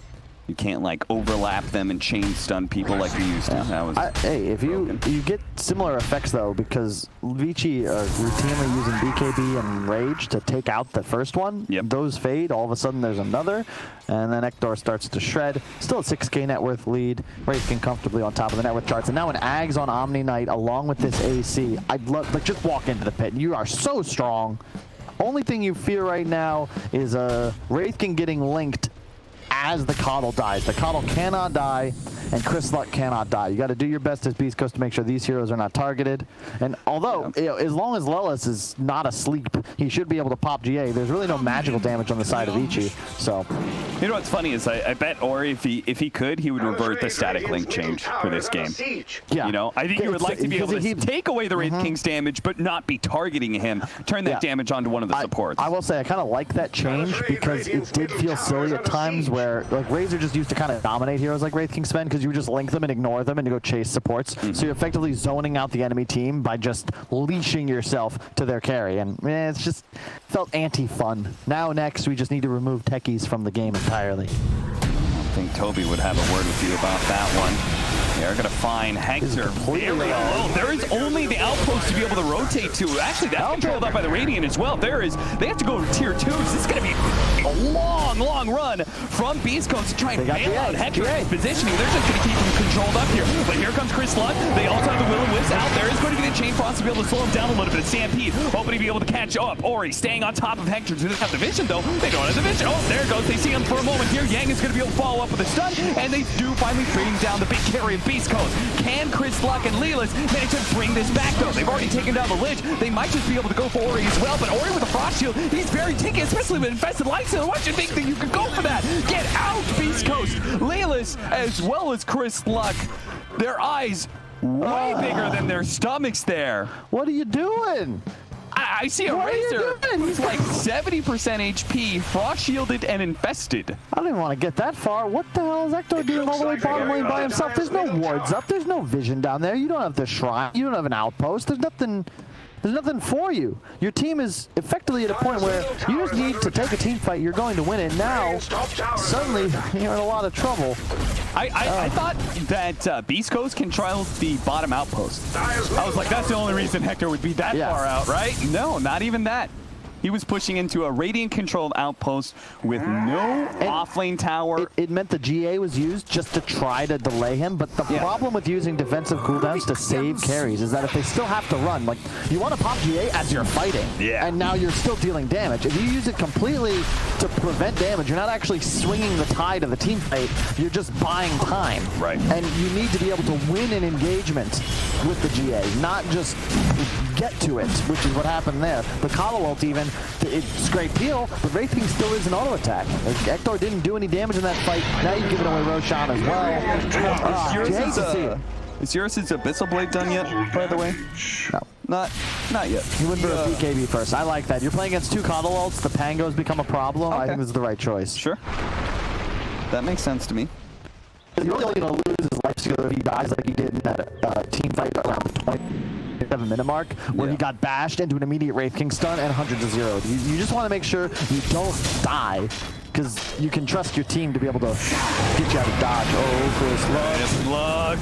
S2: you can't like overlap them and chain stun people like you used to. That was
S1: hey, if you get similar effects though, because VICI are routinely using BKB and Rage to take out the first one.
S2: Yep.
S1: Those fade, all of a sudden there's another, and then Ektor starts to shred. Still a 6K net worth lead. Wraith King comfortably on top of the net worth charts, and now an Ags on Omni Knight along with this AC. I'd love, like, just walk into the pit. You are so strong. Only thing you fear right now is Wraith King getting linked as the Coddle dies. The Coddle cannot die, and Chris Luck cannot die. You got to do your best as Beast Coast to make sure these heroes are not targeted. And although, you know, as long as Lelis is not asleep, he should be able to pop GA. There's really no magical damage on the side of VICI. So,
S2: you know what's funny is I bet Ori, if he could, he would revert the static link change for this game.
S1: yeah.
S2: You know, I think he would like to be able to take away the Wraith King's damage, but not be targeting him. Turn that damage onto one of the supports.
S1: I will say I kind of like that change because it did feel silly at times where like Razor just used to kind of dominate heroes like Wraith King Sven because you would just link them and ignore them and you go chase supports. So you're effectively zoning out the enemy team by just leashing yourself to their carry, and it's just felt anti-fun. Now next we just need to remove techies from the game entirely.
S2: I think Toby would have a word with you about that one. They're going to find Hector very alone. There is only the outpost to be able to rotate to. Actually, that's controlled up by the Radiant as well. They have to go to tier 2s. This is going to be a long run from Beast Coast to try and bail out Hector's positioning. They're just going to keep him controlled up here. But here comes Chris Luck. They also have the Will-O-Wisp out there. It's going to be the Chain Frost to be able to slow him down a little bit. Stampede hoping to be able to catch up. Ori staying on top of Hector. Do they have the vision though? They don't have the vision. Oh, there it goes. They see him for a moment here. Yang is going to be able to follow up with a stun, and they do finally bring down the big carry of Beast Coast. Can Chris Luck and Lelis manage to bring this back though? They've already taken down the Lich. They might just be able to go for Ori as well, but Ori with a Frost Shield, he's very tinky, especially with Infested Light Seal. What you think that you could go for that? Get out, Beast Coast! Lelis as well as Chris Luck. Their eyes way bigger than their stomachs there.
S1: What are you doing?
S2: I see a Razor who's like 70% HP, frost shielded and infested.
S1: I don't even want to get that far. What the hell is Ektor doing all the way bottom lane by himself? There's no wards up. There's no vision down there. You don't have the shrine. You don't have an outpost. There's nothing for you. Your team is effectively at a point where you just need to take a team fight. You're going to win it. Now, suddenly, you're in a lot of trouble.
S2: I thought that Beast Coast controlled the bottom outpost. I was like, that's the only reason Hector would be that far out, right? No, not even that. He was pushing into a Radiant-controlled outpost with no off-lane tower.
S1: It meant the GA was used just to try to delay him, but the problem with using defensive cooldowns to save carries is that if they still have to run, like, you want to pop GA as you're fighting, and now you're still dealing damage. If you use it completely to prevent damage, you're not actually swinging the tide of the team fight, you're just buying time.
S2: Right.
S1: And you need to be able to win an engagement with the GA, not just get to it, which is what happened there. The Coddle ult even, it's great peel, but Wraith King still is an auto attack. Ektor didn't do any damage in that fight. Now you've given away Roshan as well.
S2: Is yours Abyssal Blade done yet, by the way?
S1: No.
S2: Not yet.
S1: You went for a BKB first. I like that. You're playing against two Coddle ults. The Pangos become a problem. I think this is the right choice.
S2: Sure. That makes sense to me.
S1: you're really only going to lose is Leipzig if he dies like he did in that team fight around the 27-minute mark, where he got bashed into an immediate Wraith King stun and 100 to 0. You just want to make sure you don't die, because you can trust your team to be able to get you out of dodge. Oh, Chris Luck.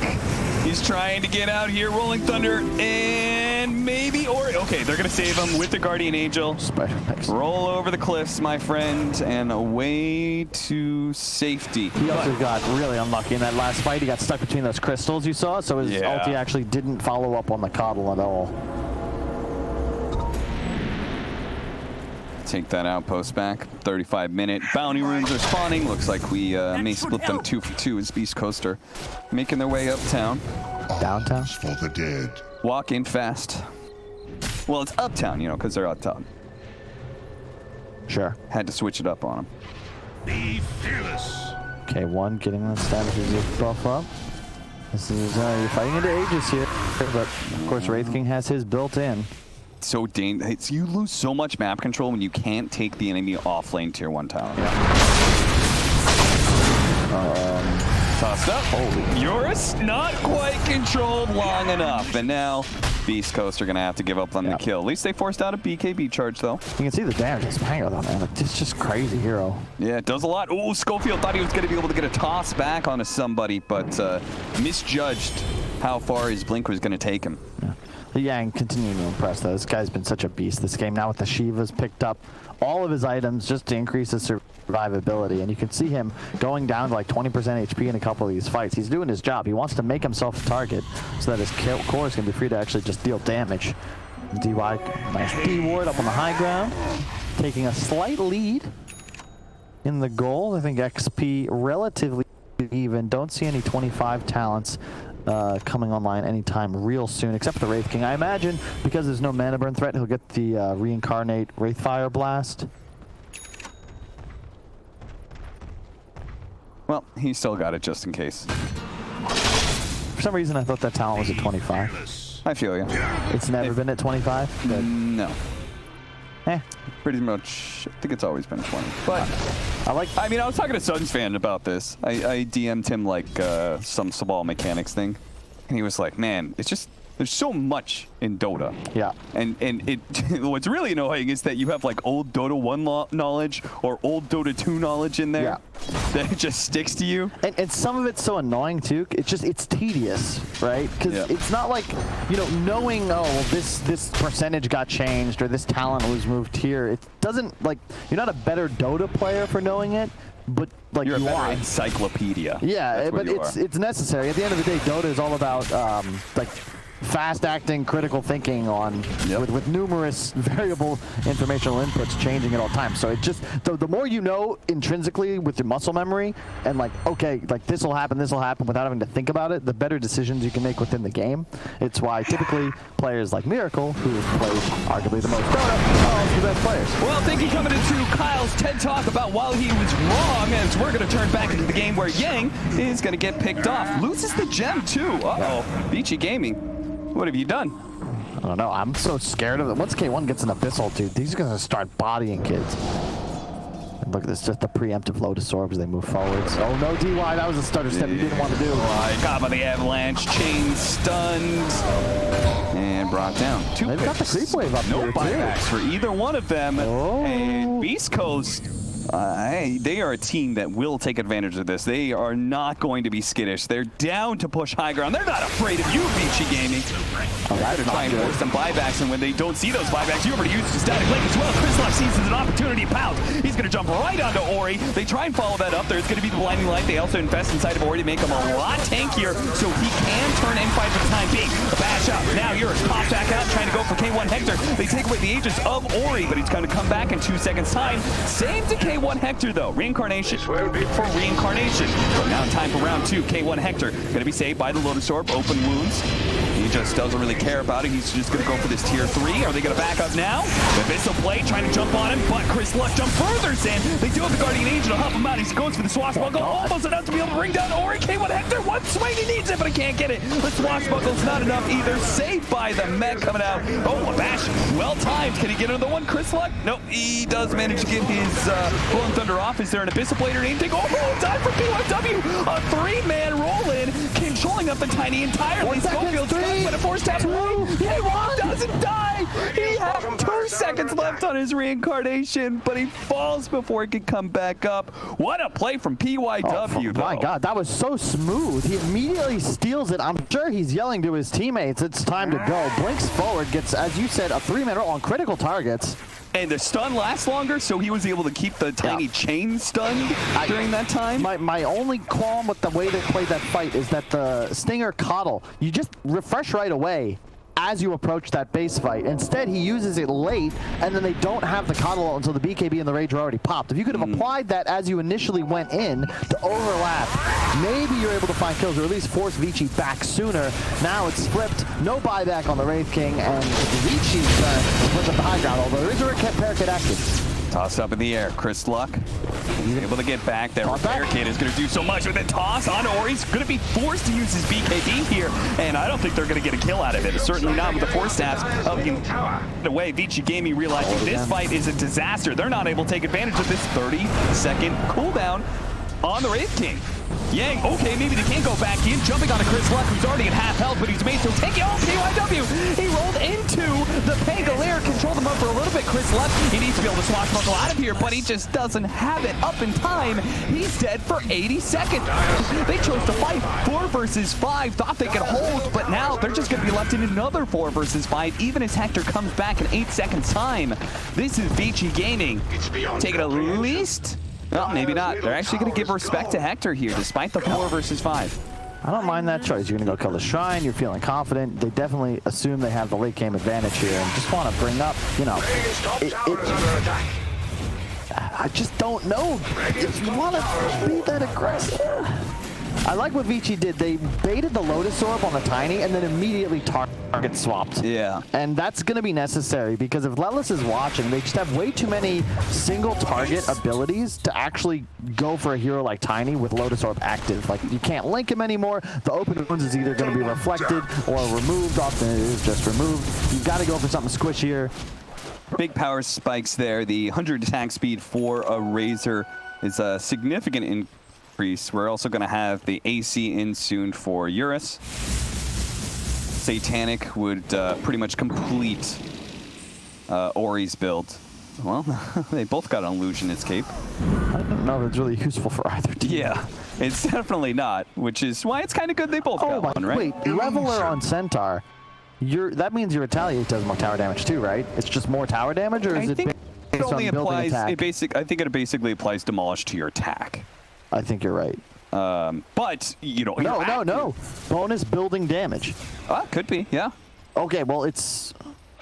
S2: He's trying to get out here. Rolling Thunder and maybe Ori. Okay, they're going to save him with the Guardian Angel.
S1: Spider next.
S2: Roll over the cliffs, my friend, and away to safety.
S1: He also got really unlucky in that last fight. He got stuck between those crystals you saw, so his ulti actually didn't follow up on the coddle at all.
S2: Take that outpost back. 35-minute bounty runes are spawning. Looks like we may split them 2 for 2 as Beast Coast are making their way uptown.
S1: Downtown?
S4: For the dead.
S2: Walk in fast. Well, it's uptown, you know, because they're uptown.
S1: Sure.
S2: Had to switch it up on them.
S4: Be fearless.
S1: K1 getting the status buff up. This is, you're fighting into Aegis here, but of course Wraith King has his built in.
S2: So dangerous. You lose so much map control when you can't take the enemy off lane tier 1 tower. Tossed up. Holy. Eurus not quite controlled long enough. And now Beast Coast are going to have to give up on the kill. At least they forced out a BKB charge, though.
S1: You can see the damage of Spango, though, man. It's just crazy hero.
S2: Yeah, it does a lot. Ooh, Schofield thought he was going to be able to get a toss back onto somebody, but misjudged how far his blink was going to take him.
S1: Yeah, and continuing to impress, though. This guy's been such a beast this game. Now with the Shivas picked up all of his items just to increase his survivability. And you can see him going down to like 20% HP in a couple of these fights. He's doing his job. He wants to make himself a target so that his cores can be free to actually just deal damage. DY, nice D-ward up on the high ground. Taking a slight lead in the goal. I think XP relatively even. Don't see any 25 talents coming online anytime real soon, except for the Wraith King. I imagine because there's no mana burn threat, he'll get the reincarnate Wraithfire Blast.
S2: Well, he still got it just in case.
S1: For some reason, I thought that talent was at 25.
S2: I feel you.
S1: It's never been at 25? But
S2: no.
S1: Eh.
S2: Pretty much, I think it's always been 20. But I mean, I was talking to Suns fan about this. I DM'd him like some Sabal mechanics thing, and he was like, "Man, it's just there's so much in Dota."
S1: Yeah.
S2: And it what's really annoying is that you have like old Dota 1 knowledge or old Dota 2 knowledge in there.
S1: Yeah.
S2: That it just sticks to you.
S1: And some of it's so annoying too. It's tedious, right? Because it's not like, you know, knowing, oh, well, this percentage got changed or this talent was moved here. It doesn't, like, you're not a better Dota player for knowing it, but like
S2: You're a better
S1: are.
S2: encyclopedia.
S1: Yeah, but it's necessary. At the end of the day, Dota is all about like fast-acting, critical thinking on with numerous variable informational inputs changing at all times. So it just the more you know intrinsically with your muscle memory, and like, okay, like this will happen without having to think about it, the better decisions you can make within the game. It's why typically players like Miracle, who has played arguably the most Dota, are also the best players.
S2: Well, thank you coming into Kyle's TED Talk about while he was wrong, as we're going to turn back into the game where Yang is going to get picked off. Loses the gem too. Uh-oh. VICI Gaming. What have you done?
S1: I don't know. I'm so scared of it. Once K1 gets an Abyssal, dude, these are going to start bodying kids. And look at this, just a preemptive Lotus Orb as they move forwards. Oh no, DY, that was a stutter step you didn't want to do.
S2: Got by the avalanche, chain stunned, and brought down.
S1: They've got the creep wave up
S2: no
S1: here,
S2: buybacks
S1: too.
S2: for either one of them.
S1: Oh.
S2: And Beast Coast, they are a team that will take advantage of this. They are not going to be skittish. They're down to push high ground. They're not afraid of you, VICI Gaming. They're trying to force some buybacks, and when they don't see those buybacks, you already used the static link as well. CRISOL sees an opportunity to pounce. He's going to jump right onto Ori. They try and follow that up. There's going to be the blinding light. They also invest inside of Ori to make him a lot tankier, so he can turn N5 for the time being. A bash up. Now Eurus pops back out, trying to go for K1 Hector. They take away the Aegis of Ori, but he's going to come back in 2 seconds' time. Same to K1 Hector, though. Reincarnation for reincarnation. But now in time for round 2, K1 Hector going to be saved by the Lotus Orb. Open wounds. He just doesn't really care about it. He's just going to go for this tier 3. Are they going to back up now? The Missile Blade trying to jump on him, but Chris Luck jump further in. They do have the Guardian Angel to help him out. He goes for the Swashbuckle, almost enough to be able to bring down Ori. K1 Hector, one swing, he needs it, but he can't get it. The Swashbuckle's not enough either. Saved by the mech coming out. Oh, a bash, well timed. Can he get another one, Chris Luck? Nope, he does manage to get his Blowing Thunder off. Is there an Abyssal Blade or anything? Oh, time for PYW. A 3-man roll-in, controlling up the Tiny entirely. Schofield's stuck, but a force tap. K1 doesn't die. He had 2 seconds left on his reincarnation, but he falls before he can come back up. What a play from PYW, though.
S1: My God, that was so smooth. He immediately steals it. I'm sure he's yelling to his teammates, it's time to go. Blinks forward, gets, as you said, a 3-man roll on critical targets.
S2: And the stun lasts longer, so he was able to keep the Tiny chain stunned during that time.
S1: My only qualm with the way they played that fight is that the Stinger Coddle, you just refresh right away as you approach that base fight. Instead, he uses it late, and then they don't have the Coddle until the BKB and the Rage are already popped. If you could have applied that as you initially went in to overlap, maybe you're able to find kills, or at least force VICI back sooner. Now it's flipped, no buyback on the Wraith King, and VICI's turn with the high ground, although there is a repair kit active.
S2: Toss up in the air. Chris Luck, he's able to get back. That repair kit is going to do so much with the toss on Ori. He's going to be forced to use his BKB here, and I don't think they're going to get a kill out of it. Certainly not with the force stabs of him. Away, VICI Gaming realizing this fight is a disaster. They're not able to take advantage of this 30-second cooldown on the Wraith King. Yang, okay, maybe they can't go back in. Jumping on a Chris Luck, who's already at half health, but he's made to take it. Oh, PYW! He rolled into the Pangolier, controlled him up for a little bit. Chris Luck, he needs to be able to swashbuckle out of here, but he just doesn't have it up in time. He's dead for 80 seconds. They chose to fight 4 versus 5, thought they could hold, but now they're just going to be left in another 4 versus 5, even as Hector comes back in 8 seconds time. This is VICI Gaming taking at least... Well, maybe not. They're actually going to give respect to Hector here, despite the 4 versus 5.
S1: I don't mind that choice. You're going to go kill the Shrine. You're feeling confident. They definitely assume they have the late game advantage here, and just want to bring up, you know, I just don't know if you want to be that aggressive. I like what VICI did. They baited the Lotus Orb on the Tiny and then immediately target swapped.
S2: Yeah.
S1: And that's going to be necessary because if Lelis is watching, they just have way too many single target abilities to actually go for a hero like Tiny with Lotus Orb active. Like, you can't link him anymore. The open wounds is either going to be reflected or removed. Often it is just removed. You've got to go for something squishier.
S2: Big power spikes there. The 100 attack speed for a Razor is a significant increase. We're also going to have the AC in soon for Eurus. Satanic would pretty much complete Ori's build. Well, they both got an Illusion Escape.
S1: I don't know if it's really useful for either team.
S2: Yeah, it's definitely not, which is why it's kind of good they both got one, right?
S1: Wait, Leveler on Centaur. That means your Retaliate does more tower damage too, right? It's just more tower damage, or is it based on building attack?
S2: I think it basically applies Demolish to your attack.
S1: I think you're right.
S2: But, you know...
S1: No. Bonus building damage.
S2: Could be, yeah.
S1: Okay, well, it's...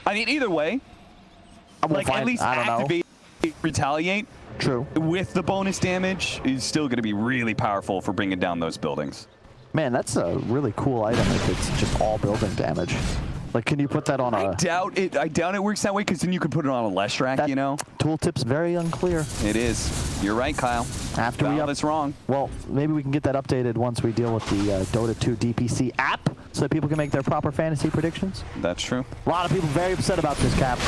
S2: I mean, either way, like, at least activate Retaliate.
S1: True.
S2: With the bonus damage is still going to be really powerful for bringing down those buildings.
S1: Man, that's a really cool item if it's just all building damage. Like, can you put that on a...
S2: I doubt it works that way, because then you could put it on a Leshrac, you know?
S1: Tooltip's very unclear.
S2: It is. You're right, Kyle.
S1: After we
S2: that's wrong.
S1: Well, maybe we can get that updated once we deal with the Dota 2 DPC app, so that people can make their proper fantasy predictions.
S2: That's true.
S1: A lot of people very upset about this, Cap.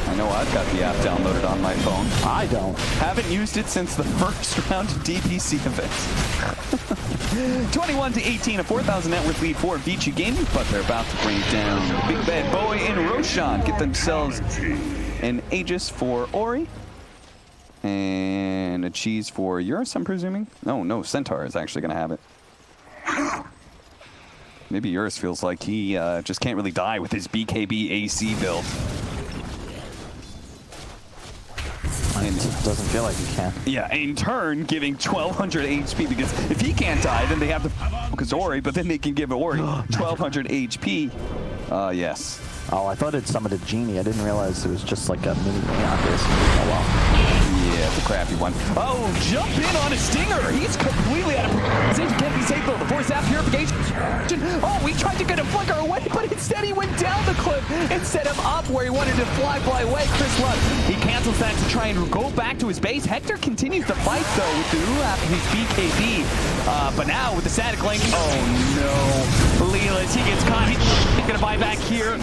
S2: I know I've got the app downloaded on my phone.
S1: I don't.
S2: Haven't used it since the first round of DPC events. 21-18, a 4,000 net worth lead for VICI Gaming, but they're about to bring down Big Bad Boy and Roshan. Get themselves an Aegis for Ori. And a cheese for Eurus, I'm presuming? No, Centaur is actually going to have it. Maybe Eurus feels like he just can't really die with his BKB AC build.
S1: It doesn't feel like he can.
S2: Yeah, in turn, giving 1,200 HP, because if he can't die, then they have to focus Ori, but then they can give Ori 1,200 HP. Yes.
S1: Oh, I thought it summoned a genie. I didn't realize it was just like a mini Leon. Oh well.
S2: Yeah, it's a crappy one. Oh, jump in on a stinger. He's completely out of position. Can't be safe though. The force out purification. Oh, he tried to get a flicker away, but instead he went down the cliff instead of up where he wanted to fly away. Chris Luck, he cancels that to try and go back to his base. Hector continues to fight though with the Ulap and his BKB. But now with the static link, oh no. Lelis, he gets caught. He's gonna buy back here.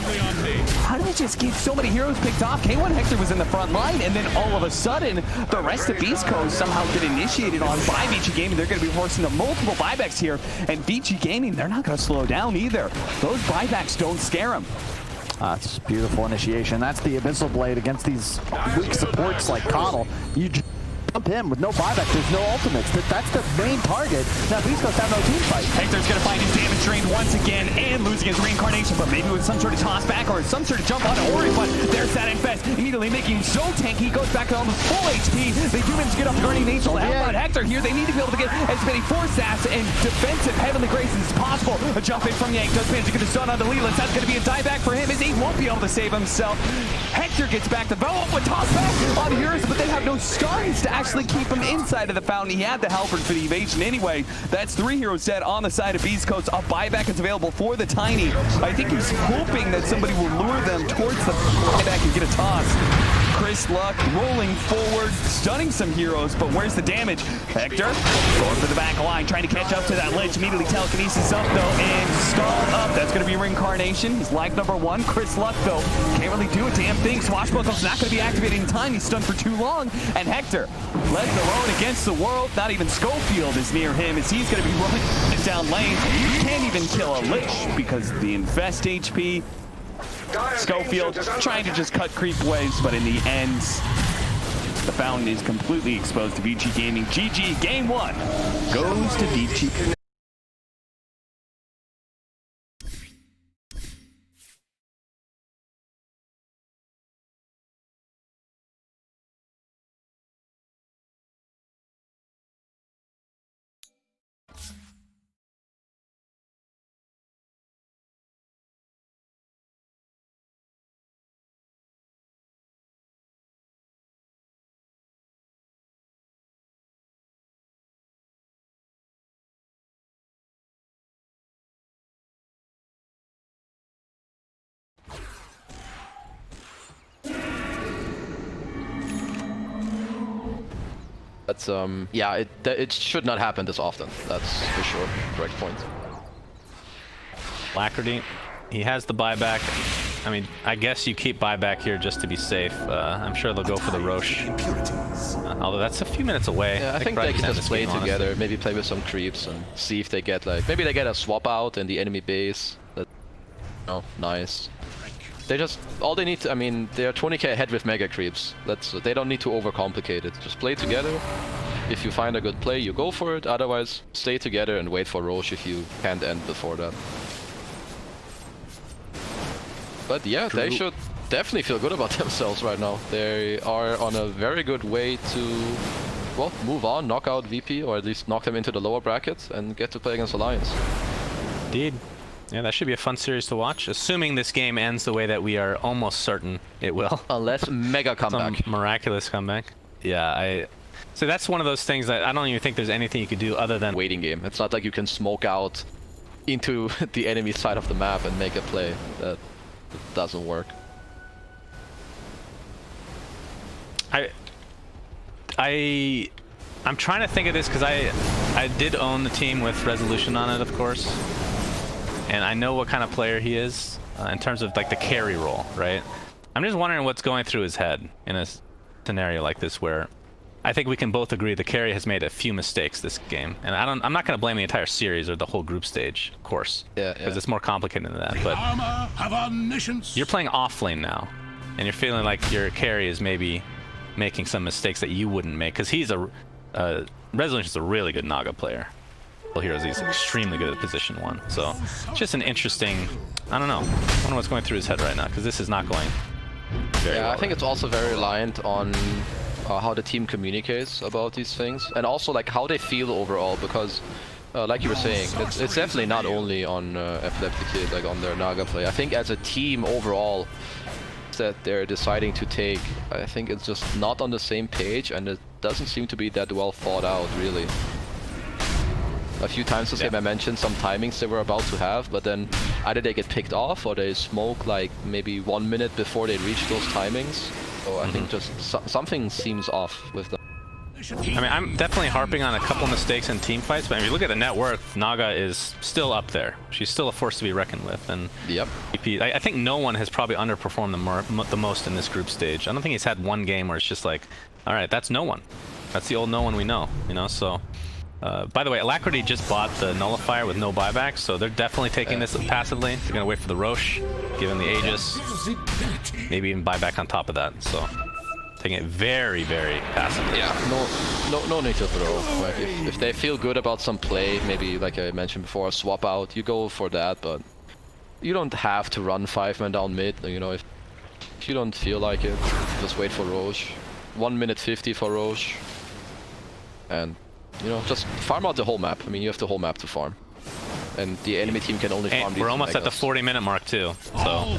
S2: How did we just get so many heroes picked off? K1 Hector was in the front line, and then all of a sudden, the rest of Beast Coast somehow get initiated on by VICI Gaming. They're going to be forcing the multiple buybacks here, and VICI Gaming, they're not going to slow down either. Those buybacks don't scare them.
S1: That's beautiful initiation. That's the Abyssal Blade against these weak supports like Connell. You jump him with no buyback. There's no ultimates. That's the main target. Now Beast Coast have no team fight.
S2: Hector's going to find his damage drained once again and losing his reincarnation, but maybe with some sort of toss back or some sort of jump on Ori, but there's that Infest immediately making him so tanky. He goes back to almost full HP. They do manage to get off the Guardian Angel. How about Hector here? They need to be able to get as many force stats and defensive Heavenly Graces as possible. A jump in from Yank does manage to get the stun on the Leland. That's going to be a dieback for him as he won't be able to save himself. Hector gets back to Velvet with toss back on Heroes, but they have no stuns to actually keep him inside of the fountain. He had the Halberd for the evasion anyway. That's 3 heroes dead on the side of Beast Coast. A buyback is available for the Tiny. I think he's hoping that somebody will lure them towards the buyback and get a toss. Chris Luck rolling forward, stunning some heroes, but where's the damage? Hector going for the back line, trying to catch up to that ledge. Immediately telekinesis up though, and stall up. That's going to be reincarnation. He's life number 1. Chris Luck though can't really do a damn thing. Swashbuckle's not going to be activated in time. He's stunned for too long, and Hector left alone against the world. Not even Schofield is near him as he's going to be running down lane. He can't even kill a Lich because the Infest HP. Schofield trying to just cut creep waves, but in the end, the fountain is completely exposed to VICI Gaming. GG, game 1 goes to VICI.
S5: That's yeah, it should not happen this often. That's for sure. Correct point.
S6: Lackady, he has the buyback. I mean, I guess you keep buyback here just to be safe. I'm sure they'll go for the Roche. Although that's a few minutes away.
S5: Yeah, I think they can just play together, maybe play with some creeps and see if they get like, maybe they get a swap out in the enemy base. That, oh, nice. They just, all they need to, I mean, they are 20k ahead with mega creeps. They don't need to overcomplicate it. Just play together. If you find a good play, you go for it. Otherwise, stay together and wait for Roche if you can't end before that. But yeah, they should definitely feel good about themselves right now. They are on a very good way to, well, move on, knock out VP, or at least knock them into the lower brackets and get to play against Alliance.
S6: Indeed. Yeah, that should be a fun series to watch, assuming this game ends the way that we are almost certain it will.
S5: Unless mega comeback.
S6: Some miraculous comeback. Yeah, so that's one of those things that I don't even think there's anything you could do other than
S5: waiting game. It's not like you can smoke out into the enemy side of the map and make a play. That doesn't work.
S6: I'm trying to think of this because I did own the team with Resolution on it, of course. And I know what kind of player he is in terms of like the carry role, right? I'm just wondering what's going through his head in a scenario like this where I think we can both agree the carry has made a few mistakes this game. And I'm not going to blame the entire series or the whole group stage, of course.
S5: Yeah,
S6: because it's more complicated than that. But you're playing off lane now, and you're feeling like your carry is maybe making some mistakes that you wouldn't make, because he's Resolution's a really good Naga player. Heroes, he's extremely good at position 1, so it's just an interesting, I don't know what's going through his head right now, because this is not going very well.
S5: I think it's also very reliant on how the team communicates about these things, and also like how they feel overall, because like you were saying, it's definitely not only on Epileptic Kid, like on their Naga play. I think as a team overall, that they're deciding to take, I think it's just not on the same page, and it doesn't seem to be that well thought out, really. A few times this game I mentioned some timings they were about to have, but then either they get picked off or they smoke like maybe 1 minute before they reach those timings. So I think just something seems off with them.
S6: I mean, I'm definitely harping on a couple mistakes in team fights, but if you look at the net worth, Naga is still up there. She's still a force to be reckoned with, and I think no one has probably underperformed the most in this group stage. I don't think he's had one game where it's just like, all right, that's no one. That's the old no one we know, you know. So, by the way, Alacrity just bought the Nullifier with no buyback, so they're definitely taking this passively. They're gonna wait for the Roche, give him the Aegis, maybe even buyback on top of that. So. Taking it very, very passively.
S5: Yeah, no need to throw. Like if they feel good about some play, maybe like I mentioned before, a swap out, you go for that, but you don't have to run 5-man down mid. You know, if you don't feel like it, just wait for Roche. 1 minute 50 for Roche. And, you know, just farm out the whole map. I mean, you have the whole map to farm. And the enemy team can only farm these.
S6: We're almost at the 40-minute mark too, so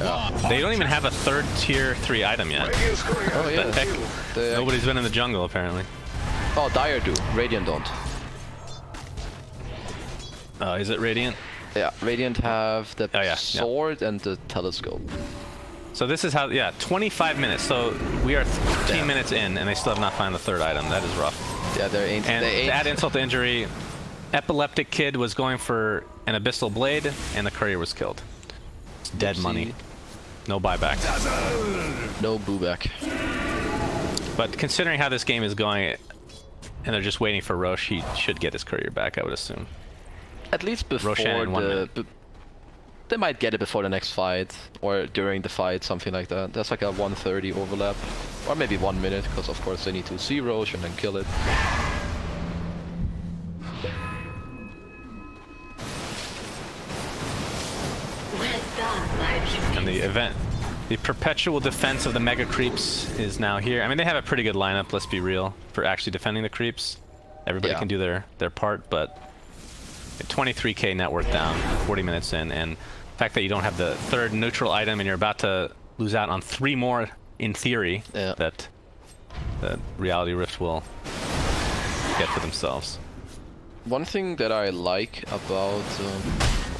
S6: they don't even have a third tier 3 item yet.
S5: Oh yeah,
S6: nobody's been in the jungle apparently.
S5: Oh, Dire do. Radiant don't.
S6: Is it Radiant?
S5: Yeah, Radiant have the sword and the telescope.
S6: So this is how, 25 minutes. So we are 13 minutes in, and they still have not found the third item. That is rough.
S5: Yeah, they ain't.
S6: And to add insult to injury, Epileptic Kid was going for an Abyssal Blade, and the courier was killed. It's dead money. No buyback.
S5: No booback.
S6: But considering how this game is going, and they're just waiting for Roche, he should get his courier back, I would assume.
S5: At least before they might get it before the next fight, or during the fight, something like that. That's like a 1:30 overlap. Or maybe 1 minute, because of course they need to see Roche and then kill it.
S6: And the event, the perpetual defense of the mega creeps is now here. I mean, they have a pretty good lineup, let's be real, for actually defending the creeps. Everybody can do their part, but 23k net worth down, 40 minutes in, and the fact that you don't have the third neutral item and you're about to lose out on 3 more, in theory, that Reality Rift will get for themselves.
S5: One thing that I like about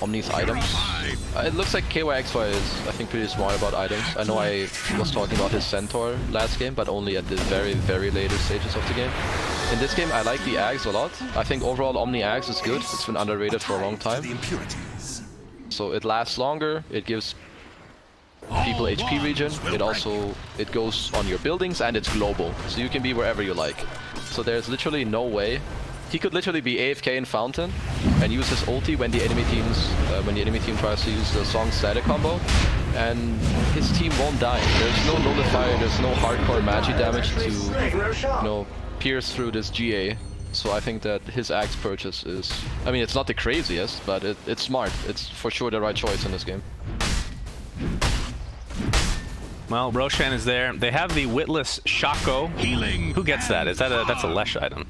S5: Omni's items, it looks like KYXY is, I think, pretty smart about items. I know I was talking about his Centaur last game, but only at the very, very later stages of the game. In this game, I like the Axe a lot. I think overall Omni Axe is good. It's been underrated for a long time. So it lasts longer, it gives people HP regen, it goes on your buildings, and it's global. So you can be wherever you like. So there's literally no way. He could literally be AFK in Fountain and use his ulti when the enemy team tries to use the Song static combo, and his team won't die. There's no nullifier, there's no hardcore magic damage to, you know, pierce through this GA. So I think that his Axe purchase is, I mean, it's not the craziest, but it's smart. It's for sure the right choice in this game.
S6: Well, Roshan is there. They have the Witless Shaco.
S4: Healing.
S6: Who gets that? That's a Lesh item.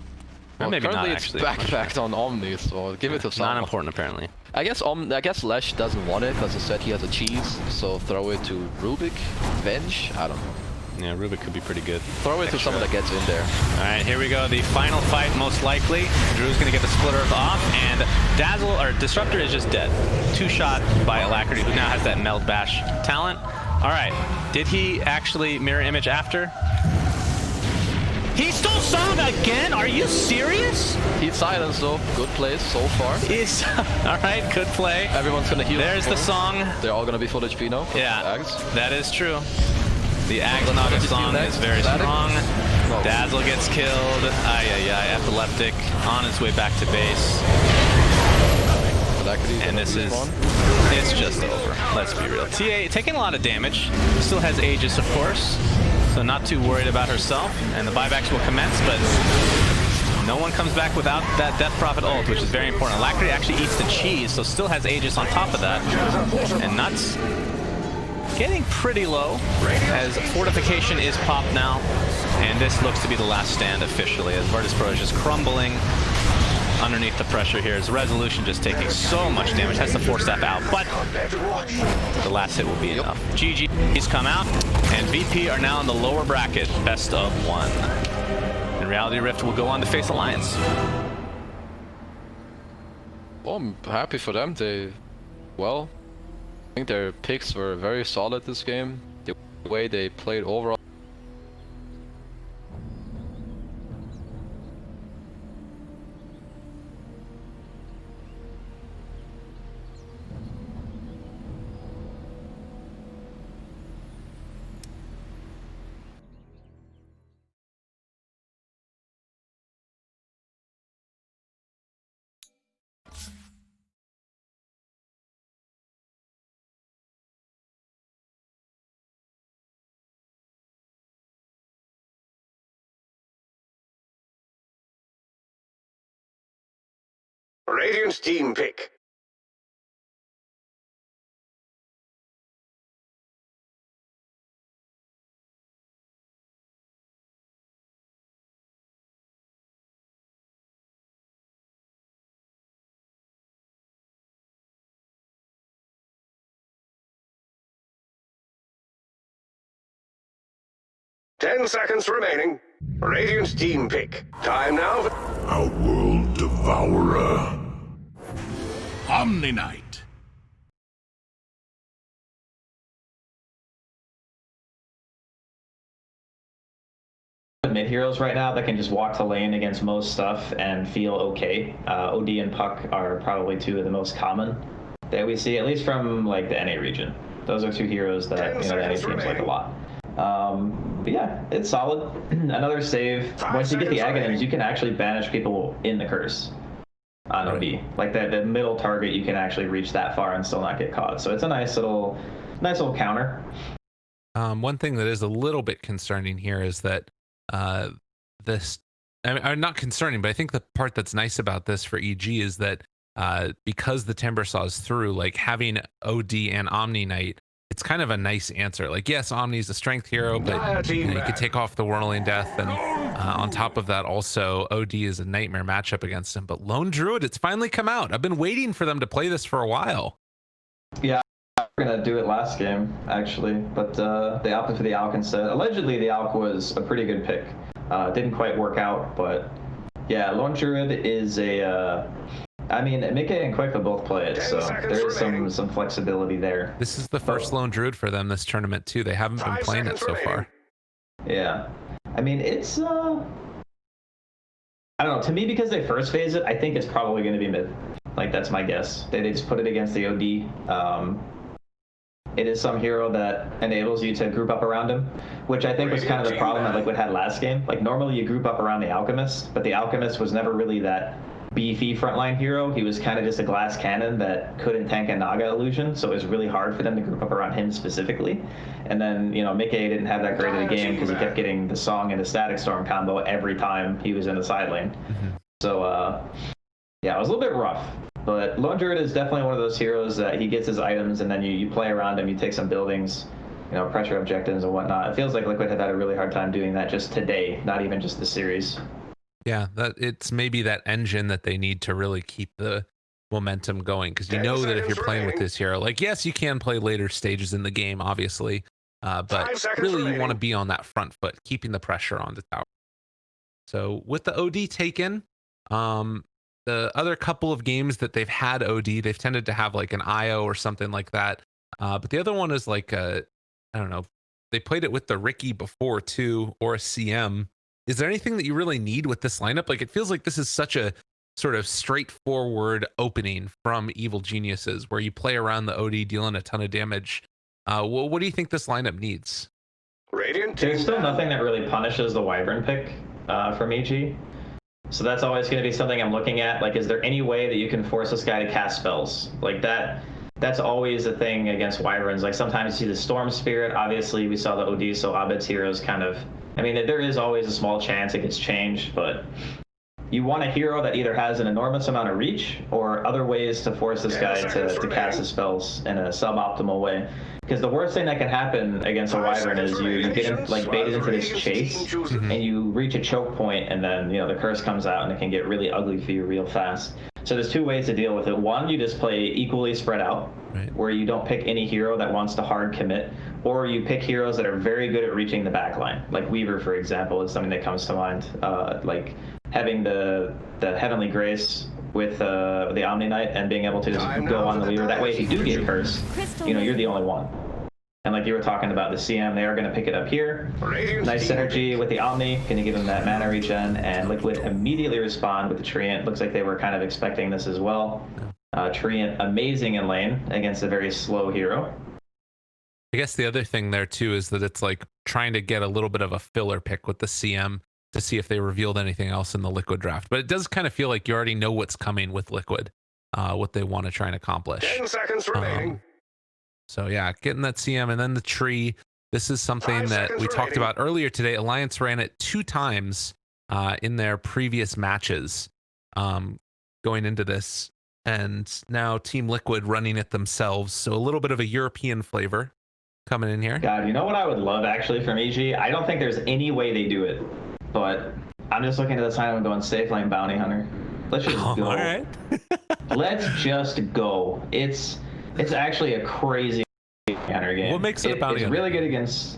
S5: Well,
S6: maybe
S5: currently
S6: not,
S5: it's
S6: actually.
S5: backpacked on Omni, so give it to someone.
S6: Not important, apparently.
S5: I guess Lesh doesn't want it because he said he has a cheese, so throw it to Rubik, Venge, I don't know.
S6: Yeah, Rubik could be pretty good.
S5: Throw it to someone that gets in there.
S6: Alright, here we go. The final fight, most likely. Drew's gonna get the splitters off, and Disruptor is just dead. 2-shot by Alacrity, who now has that Meld Bash talent. Alright, did he actually mirror image after? He stole Song again? Are you serious?
S5: He's silenced though. Good play so far.
S6: He's alright, good play.
S5: Everyone's gonna heal.
S6: There's the Song.
S5: They're all gonna be full HP now.
S6: Yeah,
S5: Ags.
S6: that is true. The Ags Naga Song is very strong. Dazzle gets killed. Epileptic on his way back to base. And this is, it's just over. Let's be real. TA taking a lot of damage. Still has Aegis, of course. So not too worried about herself. And the buybacks will commence, but no one comes back without that Death Prophet ult, which is very important. Alacrity actually eats the cheese, so still has Aegis on top of that. And Nuts getting pretty low as Fortification is popped now. And this looks to be the last stand officially as Virtus Pro is just crumbling. underneath the pressure here. Is Resolution just taking so much damage, has the 4-step out, but the last hit will be enough. GG's come out, and VP are now in the lower bracket, best of 1. And Reality Rift will go on to face Alliance.
S5: Well, I'm happy for them. Well, I think their picks were very solid this game. The way they played overall.
S3: Radiant's team pick. Ten seconds remaining. Radiant's team pick. Time now.
S4: Outworld Devourer. Omni Knight.
S7: Mid heroes right now that can just walk the lane against most stuff and feel okay. OD and Puck are probably two of the most common that we see, at least from like the NA region. Those are two heroes that the NA teams like a lot. But yeah, it's solid. Another save. Once you get the Aghanim's, you can actually banish people in the curse on OD. Like the middle target, you can actually reach that far and still not get caught. So it's a nice little counter.
S8: One thing that is a little bit concerning here is that this, I mean, not concerning, but I think the part that's nice about this for EG is that because the Timber Saw is through, like having OD and Omni Knight, it's kind of a nice answer. Like, yes, Omni's a strength hero, but you could take off the Whirling Death, and on top of that, also OD is a nightmare matchup against him. But Lone Druid, it's finally come out. I've been waiting for them to play this for a while.
S7: Yeah, we were gonna do it last game actually, but they opted for the Alk instead. Allegedly, the Alk was a pretty good pick. Didn't quite work out, but yeah, Lone Druid is a. I mean, Mika and Quick will both play it, so there is some flexibility there.
S8: This is the first Lone Druid for them this tournament too. They haven't been playing it so far.
S7: Yeah, I mean it's I don't know. To me, because they first phase it, I think it's probably going to be mid. Like that's my guess. They just put it against the OD. It is some hero that enables you to group up around him, which I think was kind of the problem that Liquid had last game. Like normally you group up around the Alchemist, but the Alchemist was never really that beefy frontline hero. He was kind of just a glass cannon that couldn't tank a Naga illusion, so it was really hard for them to group up around him specifically. And then, you know, Mickey didn't have that great of a game because he kept getting the Song and the Static Storm combo every time he was in the side lane. So, yeah, it was a little bit rough. But Lone Druid is definitely one of those heroes that he gets his items and then you play around him, you take some buildings, you know, pressure objectives and whatnot. It feels like Liquid had a really hard time doing that just today, not even just the series.
S8: Yeah, that it's maybe that engine that they need to really keep the momentum going, because you know that if you're playing with this hero, like yes, you can play later stages in the game, obviously, but really you want to be on that front foot, keeping the pressure on the tower. So with the OD taken, the other couple of games that they've had OD, they've tended to have like an IO or something like that, but the other one is like I don't know, they played it with the Ricky before too, or a CM. Is there anything that you really need with this lineup? Like, it feels like this is such a sort of straightforward opening from Evil Geniuses, where you play around the OD, dealing a ton of damage. What do you think this lineup needs?
S7: There's still nothing that really punishes the Wyvern pick from EG. So that's always going to be something I'm looking at. Like, is there any way that you can force this guy to cast spells? Like, that's always a thing against Wyverns. Like, sometimes you see the Storm Spirit. Obviously, we saw the OD, so Abed's heroes kind of... I mean, there is always a small chance it gets changed, but you want a hero that either has an enormous amount of reach or other ways to force this guy to cast his spells in a suboptimal way. Because the worst thing that can happen against a wyvern is you get him, like baited into this chase, and you reach a choke point, and then the curse comes out, and it can get really ugly for you real fast. So there's two ways to deal with it. One, you just play equally spread out, where you don't pick any hero that wants to hard commit, or you pick heroes that are very good at reaching the back line. Like Weaver, for example, is something that comes to mind. Like having the Heavenly Grace with the Omni Knight and being able to just go on the Weaver. That way, if you do get cursed, you're the only one. And like you were talking about the CM, they are going to pick it up here. Nice synergy with the Omni. Going to give them that mana regen, and Liquid immediately respond with the Treant. Looks like they were kind of expecting this as well. Treant amazing in lane against a very slow hero.
S8: I guess the other thing there too is that it's like trying to get a little bit of a filler pick with the CM to see if they revealed anything else in the Liquid draft. But it does kind of feel like you already know what's coming with Liquid, what they want to try and accomplish.
S3: 10 seconds remaining.
S8: So yeah, getting that CM and then the tree. This is something that we talked about earlier today. Alliance ran it 2 times in their previous matches going into this. And now Team Liquid running it themselves. So a little bit of a European flavor coming in here.
S7: God, you know what I would love actually from EG? I don't think there's any way they do it, but I'm just looking at the sign and going safe lane bounty hunter. Let's just go.
S8: All right.
S7: Let's just go. It's actually a crazy hunter game.
S8: What makes it a bounty hunter?
S7: It's really good against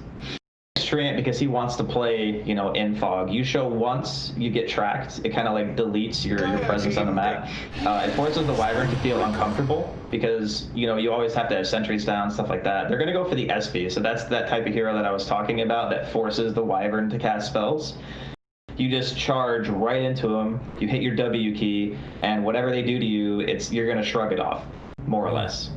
S7: Treant because he wants to play, in fog. You show once, you get tracked. It kind of like deletes your presence on the map. It forces the wyvern to feel uncomfortable because, you always have to have sentries down, stuff like that. They're going to go for the SP. So that's that type of hero that I was talking about that forces the wyvern to cast spells. You just charge right into them. You hit your W key, and whatever they do to you, you're going to shrug it off, more or less.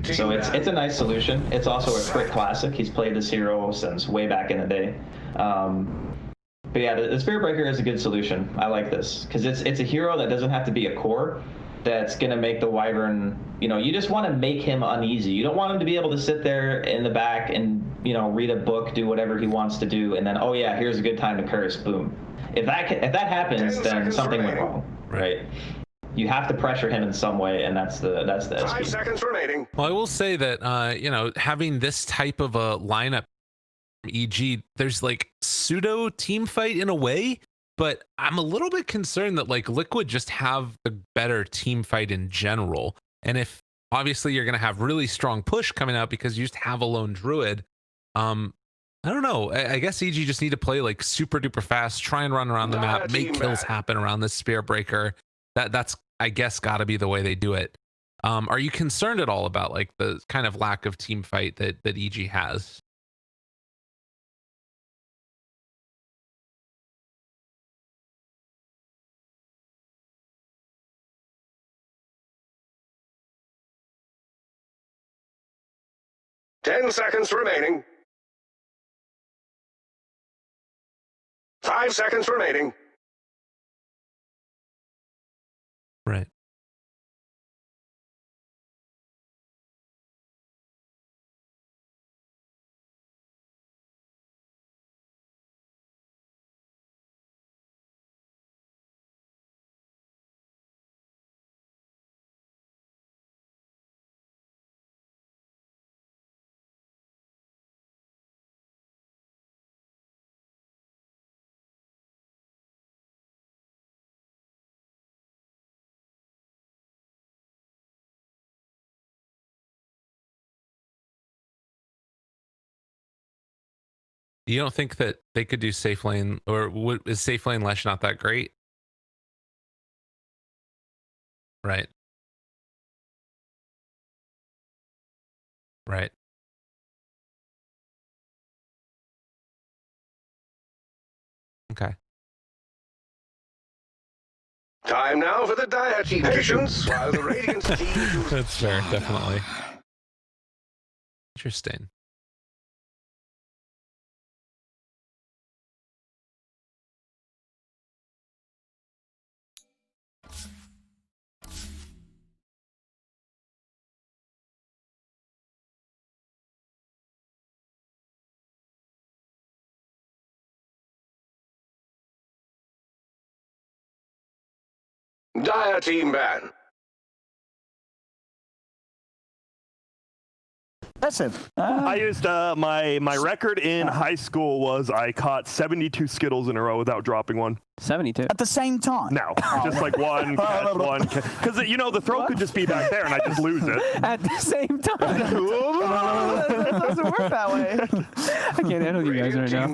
S7: So it's a nice solution. It's also a crit classic. He's played this hero since way back in the day. But yeah, the Spirit Breaker is a good solution. I like this because it's a hero that doesn't have to be a core. That's gonna make the wyvern. You just want to make him uneasy. You don't want him to be able to sit there in the back and read a book, do whatever he wants to do, and then oh yeah, here's a good time to curse. Boom. If that happens, then something went wrong, right? You have to pressure him in some way, and that's the SP.
S3: 5 seconds remaining.
S8: Well, I will say that having this type of a lineup, EG, there's like pseudo team fight in a way, but I'm a little bit concerned that like Liquid just have the better team fight in general. And if obviously you're gonna have really strong push coming out because you just have a lone druid, I don't know. I guess EG just need to play like super duper fast, try and run around the map, make kills happen around this Spirit Breaker. That's I guess got to be the way they do it. Are you concerned at all about like the kind of lack of team fight that EG has?
S3: Ten seconds remaining. 5 seconds remaining.
S8: Right. You don't think that they could do safe lane, or is safe lane Lesh not that great? Right. Right. Okay.
S3: Time now for the deity patience while the Radiant team...
S8: That's fair, definitely. Interesting.
S3: Dire team ban.
S9: Impressive.
S10: I used my record in high school was I caught 72 Skittles in a row without dropping one.
S11: 72.
S9: At the same time?
S10: No, just like one catch, one catch. Because, you know, the throw could just be back there and I just lose it.
S11: At the same time.
S12: That doesn't work that way.
S11: I can't handle you guys right now.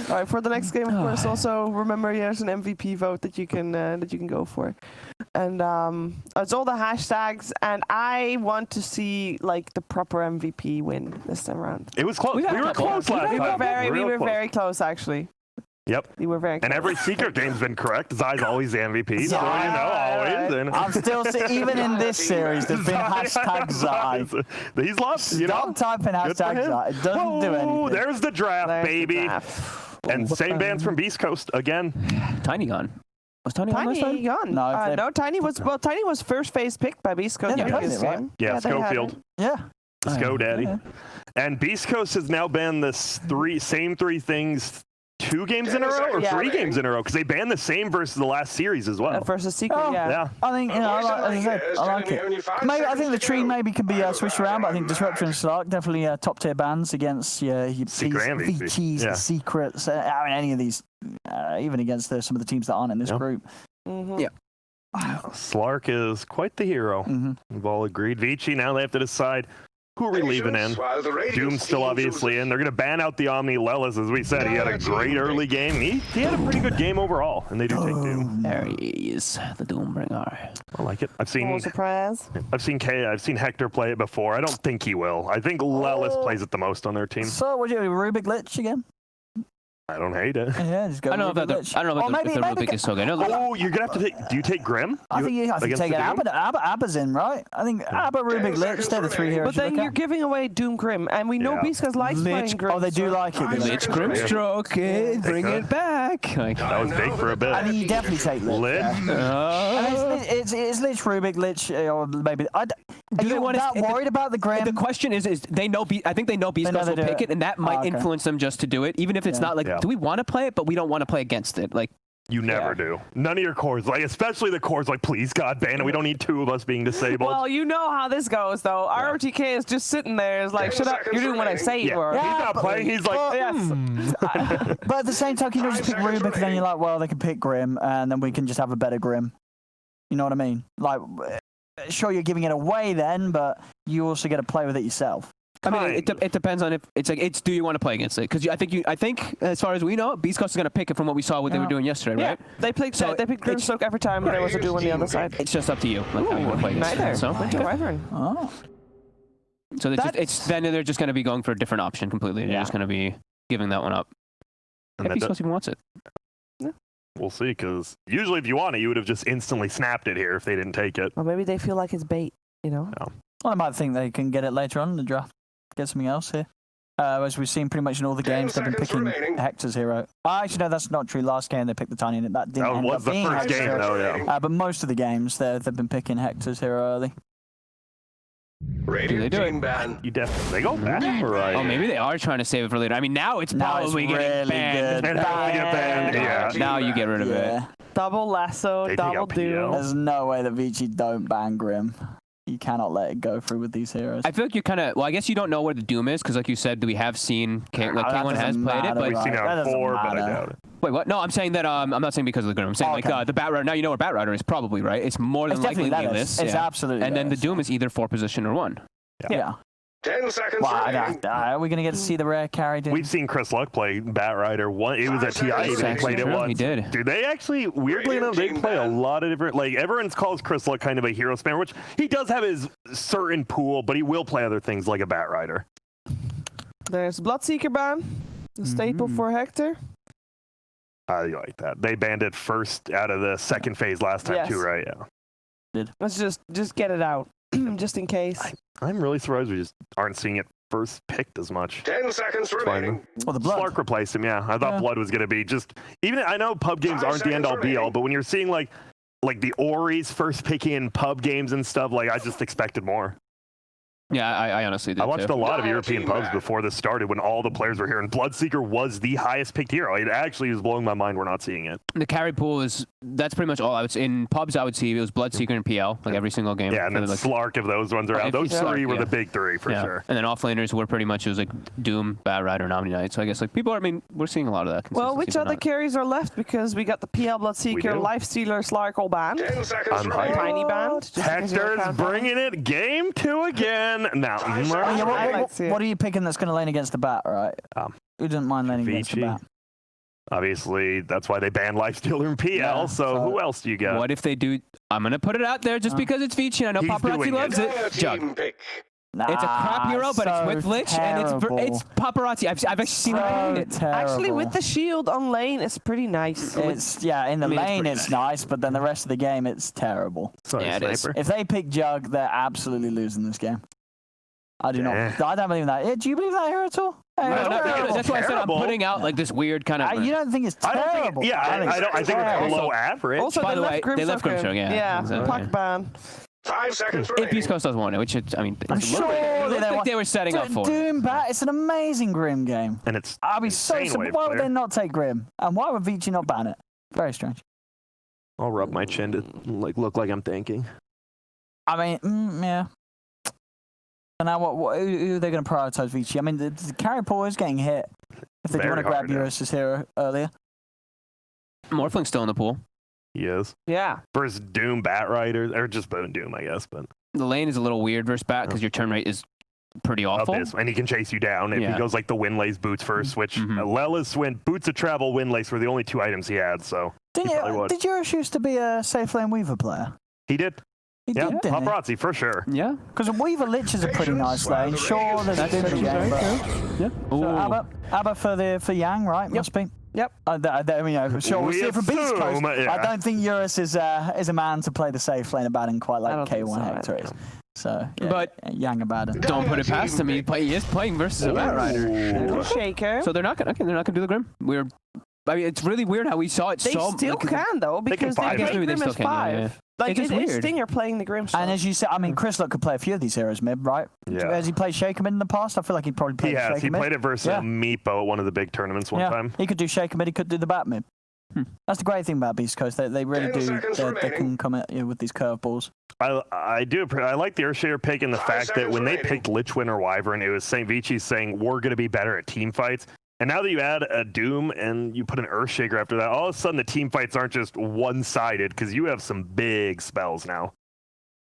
S12: All right, for the next game, of course, also remember there's an MVP vote that you can go for, and it's all the hashtags. And I want to see like the proper MVP win this time around.
S10: It was close. We were close last time.
S12: We were very close, actually.
S10: Yep.
S12: We were very close.
S10: And every secret game's been correct. Zai's always the MVP, so you know, always. And
S9: I'm still even in this series, there's been hashtag Zai.
S10: He's lost. You know,
S9: Stop typing hashtag Zai. It doesn't do anything.
S10: There's the draft, baby. And same bands from Beast Coast again.
S11: Tiny gone. Was Tiny gone last time?
S12: Gone. No, Tiny was first phase picked by Beast Coast.
S10: Yeah, Schofield.
S9: Yeah.
S10: Sco Daddy. And Beast Coast has now banned the same three things 2 games in a row or 3 games in a row because they banned the same versus the last series as well.
S12: Versus Secret, yeah.
S9: I think, you know, I like it. Maybe, I think the tree maybe can be switched around, but I think Disruptor and Slark definitely top tier bands against VICIs, the Secrets, I mean, any of these, even against some of the teams that aren't in this group.
S12: Mm-hmm.
S11: Yeah.
S10: Slark is quite the hero. We've all agreed. VICI, now they have to decide who are we leaving in. Doom's still obviously in. They're going to ban out the Omni Lelis, as we said. He had a great early game. He had a pretty good game overall, and they do take Doom.
S11: There he is, the Doombringer.
S10: I like it. I've seen
S12: surprise.
S10: I've seen Hector play it before. I don't think he will. I think Lelis plays it the most on their team.
S9: So what do you do, Rubik Lich again?
S10: I don't hate it.
S9: Yeah, just go.
S11: I don't know if the Rubik is so good.
S10: Oh, you're gonna have to take. Do you take Grim?
S9: I think you have to take Abba's in, right? I think Abba, Rubik, Lich, they're the 3 heroes.
S12: But then you're giving away Doom Grim, and we know Beast Coast likes playing Grim.
S9: Oh, they do like it.
S11: Lich Grimstroke, bring it back.
S10: That was big for a bit.
S9: I think you definitely take Lich. It's Lich, Rubik, Lich, or maybe. Are you that worried about the Grim?
S11: The question is they know. I think they know Beast Coast will pick it, and that might influence them just to do it, even if it's not like. Do we want to play it? But we don't want to play against it. Like
S10: you never do. None of your cores, like especially the cores, like please God ban it. We don't need 2 of us being disabled.
S12: Well, you know how this goes though. ROTK is just sitting there. Is like, shut up. You're doing what I say you are.
S10: He's not playing. He's like,
S9: But at the same time, you don't just pick Rubik, and then you're like, well, they can pick Grim, and then we can just have a better Grim. You know what I mean? Like, sure, you're giving it away then, but you also get to play with it yourself.
S11: I mean, it depends on if it's do you want to play against it? Because I think as far as we know, Beast Coast is going to pick it from what we saw what they were doing yesterday, right?
S12: They picked Grimstroke every time there was a Doom on the other side.
S11: It's just up to you, like how you want to play against it. So then they're just going to be going for a different option completely. They're just going to be giving that one up. If Beast Coast even wants it.
S10: We'll see, because usually if you want it, you would have just instantly snapped it here if they didn't take it.
S12: Or maybe they feel like it's bait, you know?
S10: No.
S9: Well, I might think they can get it later on in the draft. Get something else here. As we've seen pretty much in all the games, they've been picking Hector's hero. Actually, no, that's not true. Last game, they picked the Tiny, and that didn't end up being
S10: first game, though, yeah.
S9: But most of the games, they've been picking Hector's hero early.
S11: Do they do it?
S10: You definitely. They go back. Right.
S11: Oh, maybe they are trying to save it for later. I mean, now it's probably getting banned.
S10: It has to get banned, yeah.
S11: Now you get rid of it.
S12: Double lasso, double Doom.
S9: There's no way that VICI don't ban Grim. You cannot let it go through with these heroes.
S11: I feel like you kind of, well, I guess you don't know where the Doom is, because like you said, we have seen, K1 has played it, but
S10: we've seen it on 4, but I doubt it.
S11: Wait, what? No, I'm saying that, I'm not saying because of the Grim. I'm saying the Bat Rider, now you know where Bat Rider is probably, right? It's more than likely Lelis.
S9: It's absolutely.
S11: And then the Doom is either 4 position or 1.
S9: Yeah.
S3: 10 seconds remaining.
S9: Are we going to get to see the rare carry?
S10: We've seen Chris Luck play Bat Rider. It was at TI. They played it once.
S11: He did.
S10: Dude, they actually, weirdly enough, they play a lot of different, like, everyone calls Chris Luck kind of a hero spammer, which he does have his certain pool, but he will play other things like a Bat Rider.
S12: There's Bloodseeker ban, the staple for Hector.
S10: I like that. They banned it first out of the second phase last time too, right? Yeah.
S12: Let's just get it out, just in case.
S10: I'm really surprised we just aren't seeing it first picked as much.
S3: 10 seconds remaining.
S9: Well, the Blood.
S10: Slark replaced him, yeah. I thought Blood was going to be just... Even I know pub games aren't the end-all be-all, but when you're seeing like the Ori's first picking in pub games and stuff, like I just expected more.
S11: Yeah, I honestly did.
S10: I watched
S11: too.
S10: a lot of European pubs before this started when all the players were here, and Bloodseeker was the highest picked hero. It actually was blowing my mind we're not seeing it.
S11: The carry pool that's pretty much all I would say. In pubs, I would see it was Bloodseeker and PL, like every single game.
S10: Yeah, and then
S11: like,
S10: Slark, if those ones are out. Those three were the big three for sure.
S11: And then offlaners were pretty much, it was like Doom, Bat Rider, and Omni Knight. So I guess like people are, I mean, we're seeing a lot of that.
S12: Well, which other carries are left? Because we got the PL, Bloodseeker, Lifestealer, Slark all banned. Tiny banned.
S10: Hector's bringing it. Game 2 again. Now,
S9: what are you picking that's going to lane against the Bat, right? Who doesn't mind laning against the Bat?
S10: Obviously, that's why they banned Lifestealer and PL.
S9: Yeah,
S10: so who else do you got?
S11: What if they do? I'm going to put it out there just because it's VICI. I know Paparazzi loves it. Jug. It's a crap hero, but it's with Lich, and it's Paparazzi. I've actually seen it.
S12: Actually, with the shield on lane, it's pretty nice.
S9: It's in the lane it's nice, but then the rest of the game it's terrible.
S10: Sorry, Sniper.
S9: If they pick Jug, they're absolutely losing this game. I do not. I don't believe that. Do you believe that hero at all?
S11: That's why I said I'm putting out like this weird kind of.
S9: You don't think it's terrible?
S10: I think it's below average.
S12: Also,
S11: by the way, they left Grimstroke.
S12: Yeah, Puck ban.
S3: 5 seconds
S11: if BEASTCOAST does want it, which I mean,
S9: I'm sure
S11: they were setting up for.
S9: Doom Bat, it's an amazing Grim game.
S10: And it's
S9: I'll be so surprised. Why would they not take Grim? And why would VICI not ban it? Very strange.
S10: I'll rub my chin to look like I'm thinking.
S9: I mean, yeah. So now who are they going to prioritize VICI? I mean, the carry pool is getting hit. If they do want to grab Eurus' hero earlier.
S11: Morphling's still in the pool.
S10: He is.
S12: Yeah.
S10: Versus Doom, Bat Rider, or just Doom, I guess. But
S11: the lane is a little weird versus Bat because your turn rate is pretty awful.
S10: And he can chase you down if he goes like the Windlace Boots first, which Lelis went Boots of Travel, Windlace were the only 2 items he had. So
S9: did Eurus used to be a safe lane Weaver player?
S10: He did.
S9: He did, didn't he?
S10: Paparazzi, for sure.
S9: Yeah. Because a Weaver Lich is a pretty nice lane. Sure, there's a Doom in the game, but...
S11: Yeah.
S9: So Abba for Yang, right? Must be. Yep. I mean, sure, we'll see it from BEASTCOAST. I don't think Eurus is a man to play the safe lane Abaddon quite like K1 Hector is. So, yeah,
S11: but
S9: Yang Abaddon.
S11: Don't put it past him. He is playing versus a Bat Rider.
S12: Shaker.
S11: So they're not gonna do the Grim. I mean, it's really weird how we saw it.
S12: They still can though because they play Grim as 5. Like it's Stinger playing the Grim stuff.
S1: And as you said, I mean, CRISOL could play a few of these heroes mid, right?
S10: Yeah.
S1: Has he played Shaker mid in the past? I feel like he'd probably play Shaker mid.
S10: He played it versus Meepo at one of the big tournaments one time.
S1: He could do Shaker mid, he could do the Bat mid. That's the great thing about BEASTCOAST. They really do. They can come at you with these curveballs.
S10: I do. I like the Earthshaker pick and the fact that when they picked Lichwin or Wyvern, it was VICI saying we're going to be better at team fights. And now that you add a Doom and you put an Earthshaker after that, all of a sudden the team fights aren't just one-sided because you have some big spells now.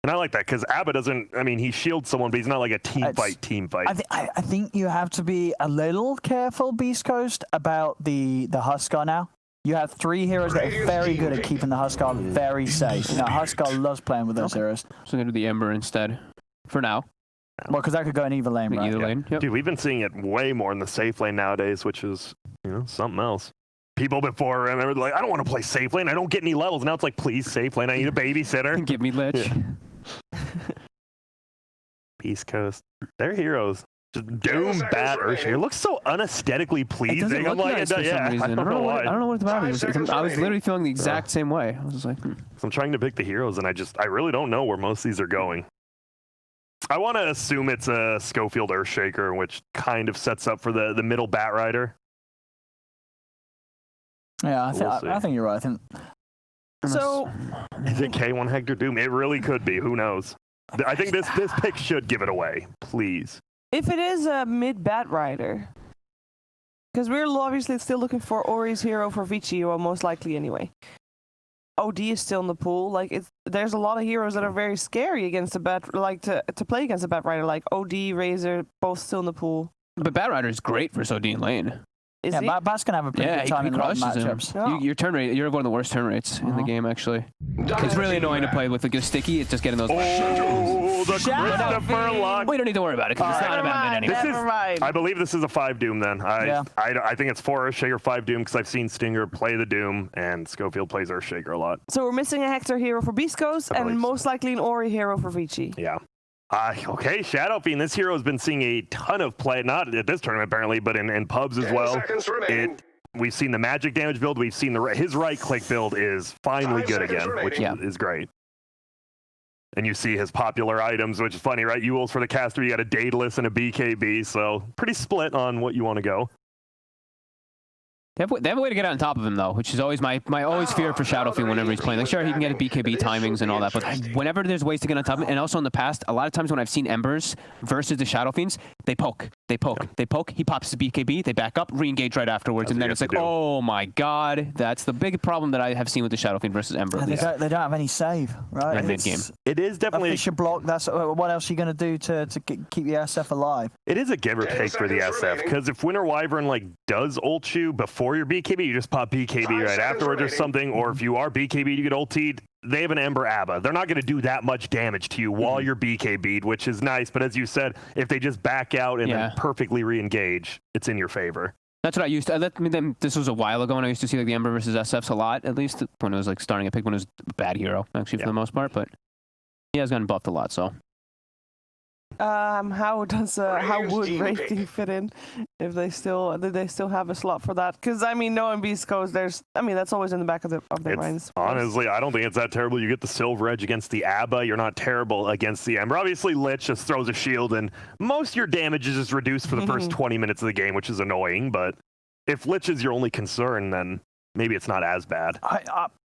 S10: And I like that because Abba doesn't, I mean, he shields someone, but he's not like a team fight.
S1: I think you have to be a little careful, BEASTCOAST, about the Huskar now. You have 3 heroes that are very good at keeping the Huskar very safe. You know, Huskar loves playing with those heroes.
S11: So I'm going to do the Ember instead, for now.
S1: Well, because that could go in either lane, right?
S11: Either lane, yep.
S10: Dude, we've been seeing it way more in the safe lane nowadays, which is, something else. People before, I remember, like, I don't want to play safe lane. I don't get any levels. Now it's like, please, safe lane. I need a babysitter.
S11: Give me Lich.
S10: BEASTCOAST. They're heroes. Just Doom, Bat, Earthshaker. It looks so unaesthetically pleasing.
S11: It doesn't look nice for some reason. I don't know why. I don't know what it's about. I was literally feeling the exact same way. I was just like,
S10: So I'm trying to pick the heroes, and I really don't know where most of these are going. I want to assume it's a Schofield Earthshaker, which kind of sets up for the middle Bat Rider.
S1: Yeah, I think you're right.
S12: So,
S10: is it K1 Hector Doom? It really could be. Who knows? I think this pick should give it away. Please.
S12: If it is a mid Bat Rider, because we're obviously still looking for Ori's hero for VICI, or most likely anyway. OD is still in the pool. Like there's a lot of heroes that are very scary against the Bat, like to play against a Bat Rider. Like OD, Razor, both still in the pool.
S11: But Bat Rider is great for OD in lane.
S1: Bat's gonna have a pretty good time in matchups.
S11: Yeah. Your turn rate, you're one of the worst turn rates in the game, actually. It's really annoying to play with a sticky. It's just getting those.
S10: Oh, the Christopher Luck.
S11: We don't need to worry about it because it's not about it anymore.
S10: I believe this is a 5 Doom then. I think it's 4 Earthshaker, 5 Doom because I've seen Stinger play the Doom and Schofield plays Earthshaker a lot.
S12: So we're missing a Hector hero for BEASTCOAST and most likely an Ori hero for VICI.
S10: Yeah. Okay, Shadow Fiend. This hero has been seeing a ton of play, not at this tournament apparently, but in pubs as well. We've seen the magic damage build. We've seen his right click build is finally good again, which is great. And you see his popular items, which is funny, right? Yules for the caster, you got a Daedalus and a BKB, so pretty split on what you want to go.
S11: They have a way to get on top of him, though, which is always my always fear for Shadowfiend whenever he's playing. Like, sure, he can get a BKB timings and all that, but whenever there's ways to get on top of him, and also in the past, a lot of times when I've seen Embers versus the Shadowfiends, they poke, they poke, he pops his BKB, they back up, re-engage right afterwards, and then it's like, oh my god, that's the big problem that I have seen with the Shadowfiend versus Ember.
S9: They don't have any save, right?
S11: In mid-game.
S10: It is definitely...
S9: A block, that's, what else are you going to do to keep the SF alive?
S10: It is a give or take for the SF, because if Winter Wyvern, like, does ult you before your BKB, you just pop BKB right afterwards or something, or if you are BKB, you get ultied. They have an Ember ABBA. They're not going to do that much damage to you while you're BKB'd, which is nice, but as you said, if they just back out and then perfectly re-engage, it's in your favor.
S11: That's what I used to. This was a while ago, and I used to see like the Ember versus SFs a lot, at least when it was like starting a pick when it was a bad hero, actually, for the most part, but he has gotten buffed a lot, so.
S12: How would rating fit in if they still have a slot for that? Because I mean, knowing Beast Coast, that's always in the back of their minds.
S10: Honestly, I don't think it's that terrible. You get the Silver Edge against the ABBA. You're not terrible against the Ember. Obviously, Lich just throws a shield, and most of your damage is just reduced for the first 20 minutes of the game, which is annoying. But if Lich is your only concern, then maybe it's not as bad.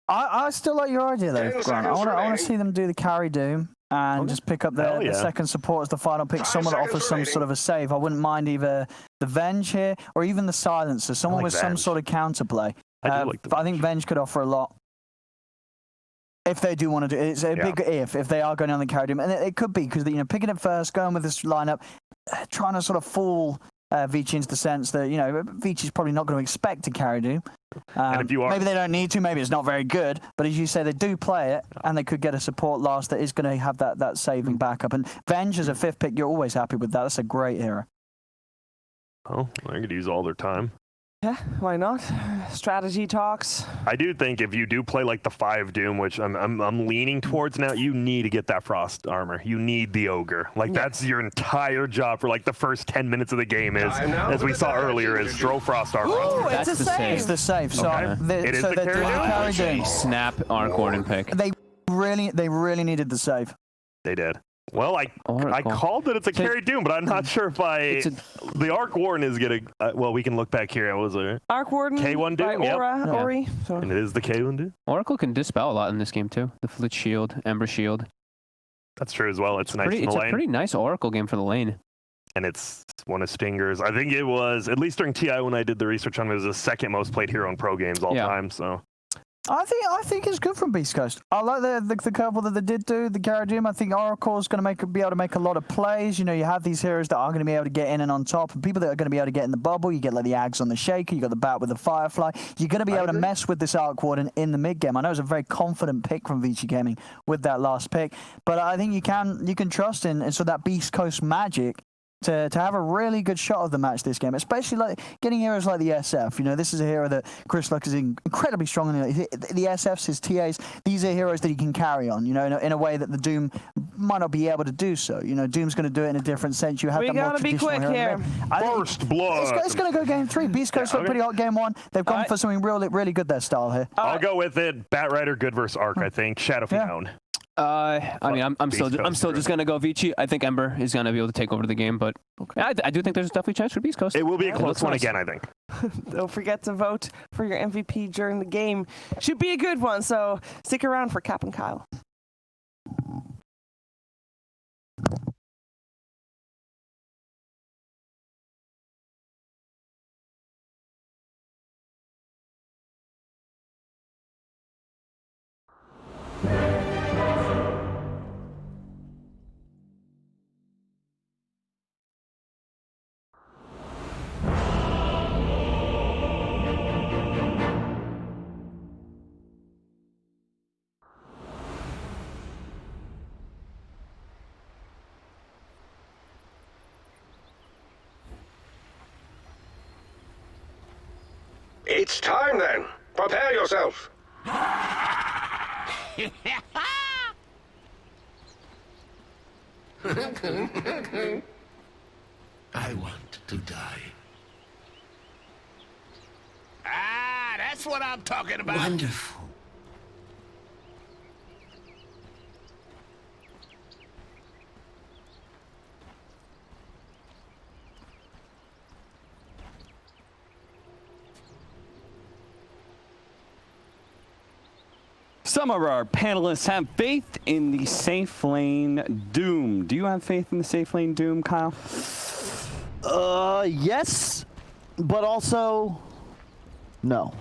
S9: I still like your idea though, Grant. I want to see them do the carry Doom and just pick up the second support as the final pick. Someone that offers some sort of a save. I wouldn't mind either the Venge here or even the Silencer. Someone with some sort of counterplay. I think Venge could offer a lot. If they do want to do it, it's a big if they are going on the carry Doom, and it could be because picking it first, going with this lineup, trying to sort of fool VICI into the sense that VICI's probably not going to expect to carry Doom.
S10: And if you are,
S9: maybe they don't need to, maybe it's not very good, but as you say, they do play it, and they could get a support last that is going to have that saving backup. And Venge as a 5th pick, you're always happy with that. That's a great hero.
S10: Oh, I could use all their time.
S12: Yeah, why not? Strategy talks.
S10: I do think if you do play like the 5 Doom, which I'm leaning towards now, you need to get that Frost armor. You need the Ogre. Like that's your entire job for like the first 10 minutes of the game is, as we saw earlier, is throw Frost armor.
S9: Ooh, it's a save. It's the save. So
S10: it is the
S9: carry Doom.
S11: Snap Arc Warden pick.
S9: They really needed the save.
S10: They did. Well, I called that it's a carry Doom, but I'm not sure if the Arc Warden is getting. Well, we can look back here. It was a
S12: Arc Warden
S10: K1 Doom,
S12: Ori. So.
S10: And it is the K1 Doom.
S11: Oracle can dispel a lot in this game too. The Flit Shield, Ember Shield.
S10: That's true as well. It's nice in the lane.
S11: It's a pretty nice Oracle game for the lane.
S10: And it's one of Stinger's. I think it was, at least during TI when I did the research on it, was the 2nd most played hero in pro games all time. So.
S9: I think it's good from Beast Coast. I like the couple that they did do, the carry Doom. I think Oracle's going to be able to make a lot of plays. You have these heroes that are going to be able to get in and on top, and people that are going to be able to get in the bubble. You get like the Ags on the Shaker, you got the Bat with the Firefly. You're going to be able to mess with this Arc Warden in the mid game. I know it's a very confident pick from VICI Gaming with that last pick, but I think you can trust in so that Beast Coast magic to have a really good shot of the match this game, especially like getting heroes like the SF. This is a hero that Chris Luck is incredibly strong in. The SFs, his TAs, these are heroes that he can carry on, in a way that the Doom might not be able to do so. Doom's going to do it in a different sense. You have
S12: we
S9: that more
S12: gotta be
S9: traditional
S12: quick
S9: hero.
S12: here.
S10: First blood.
S9: It's going to go game 3. Beast Coast looked pretty hot game 1. They've gone for something really good their style here.
S10: I'll go with it. Bat Rider good versus Arc, I think. Shadowfiend down.
S11: I mean, I'm still just gonna go VICI. I think Ember is gonna be able to take over the game, but I do think there's definitely a chance for Beast Coast.
S10: It will be a close one again, I think.
S12: Don't forget to vote for your MVP during the game. Should be a good one, so stick around for Cap and Kyle.
S3: It's time then. Prepare yourself.
S4: I want to die. Ah, that's what I'm talking about. Wonderful.
S2: Some of our panelists have faith in the safe lane Doom. Do you have faith in the safe lane Doom, Kyle?
S1: Yes, but also no.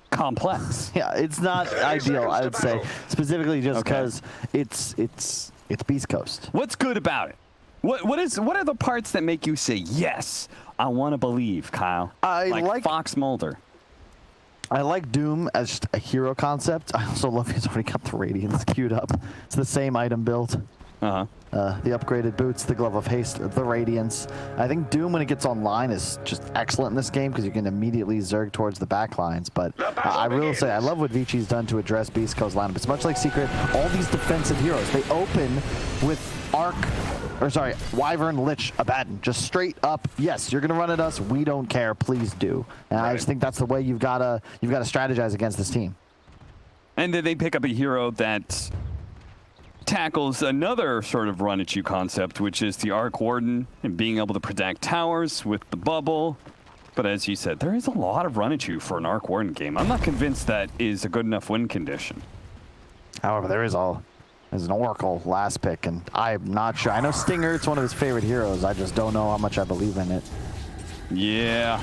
S2: Complex.
S1: Yeah, it's not ideal, I would say, specifically just because it's Beast Coast.
S2: What's good about it? What are the parts that make you say yes? I want to believe, Kyle.
S1: I like
S2: Fox Mulder.
S1: I like Doom as just a hero concept. I also love he's already got the Radiance queued up. It's the same item build. The upgraded boots, the Glove of Haste, the Radiance. I think Doom, when it gets online, is just excellent in this game because you can immediately zerg towards the back lines. But I will say, I love what VICI's done to address Beast Coast lineup. It's much like Secret. All these defensive heroes, they open with Wyvern, Lich, Abaddon. Just straight up, yes, you're going to run at us. We don't care. Please do. And I just think that's the way you've got to strategize against this team.
S2: And then they pick up a hero that tackles another sort of run at you concept, which is the Arc Warden and being able to protect towers with the bubble. But as you said, there is a lot of run at you for an Arc Warden game. I'm not convinced that is a good enough win condition.
S1: However, there's an Oracle last pick, and I'm not sure. I know Stinger, it's one of his favorite heroes. I just don't know how much I believe in it.
S2: Yeah.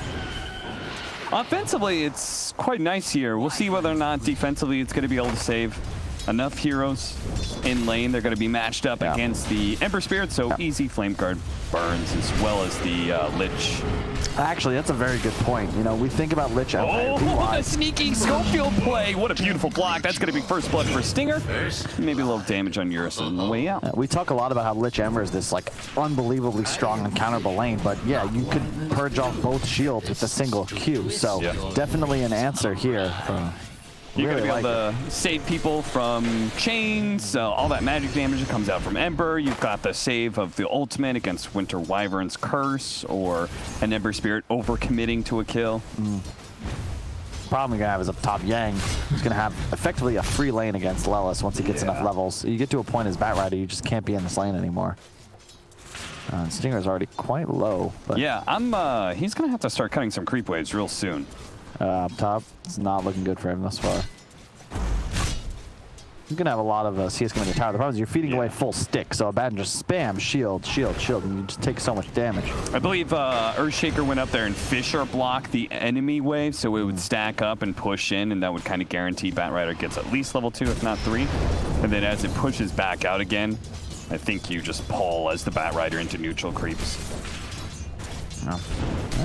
S2: Offensively, it's quite nice here. We'll see whether or not defensively it's going to be able to save enough heroes in lane. They're going to be matched up against the Ember Spirit, so easy Flame Guard burns as well as the Lich.
S1: Actually, that's a very good point. You know, we think about Lich.
S2: The sneaky Schofield play. What a beautiful block. That's going to be first blood for Stinger. Maybe a little damage on Eurus on the way out.
S1: We talk a lot about how Lich Ember is this like unbelievably strong and counterable lane, but yeah, you could purge off both shields with a single Q. So definitely an answer here.
S2: You're going to be able to save people from chains, all that magic damage that comes out from Ember. You've got the save of the ultimate against Winter Wyvern's Curse or an Ember Spirit overcommitting to a kill.
S1: Problem you're going to have is up top Yang. He's going to have effectively a free lane against Lelis once he gets enough levels. You get to a point as Bat Rider, you just can't be in this lane anymore. Stinger's already quite low. But
S2: Yeah, he's going to have to start cutting some creep waves real soon.
S1: Up top, it's not looking good for him thus far. He's going to have a lot of CS coming to tower. The problem is you're feeding away full stick, so Abaddon just spam shield, shield, shield, and you just take so much damage.
S2: I believe Earthshaker went up there and Fisher blocked the enemy wave, so it would stack up and push in, and that would kind of guarantee Bat Rider gets at least level 2, if not 3. And then as it pushes back out again, I think you just pull as the Bat Rider into neutral creeps.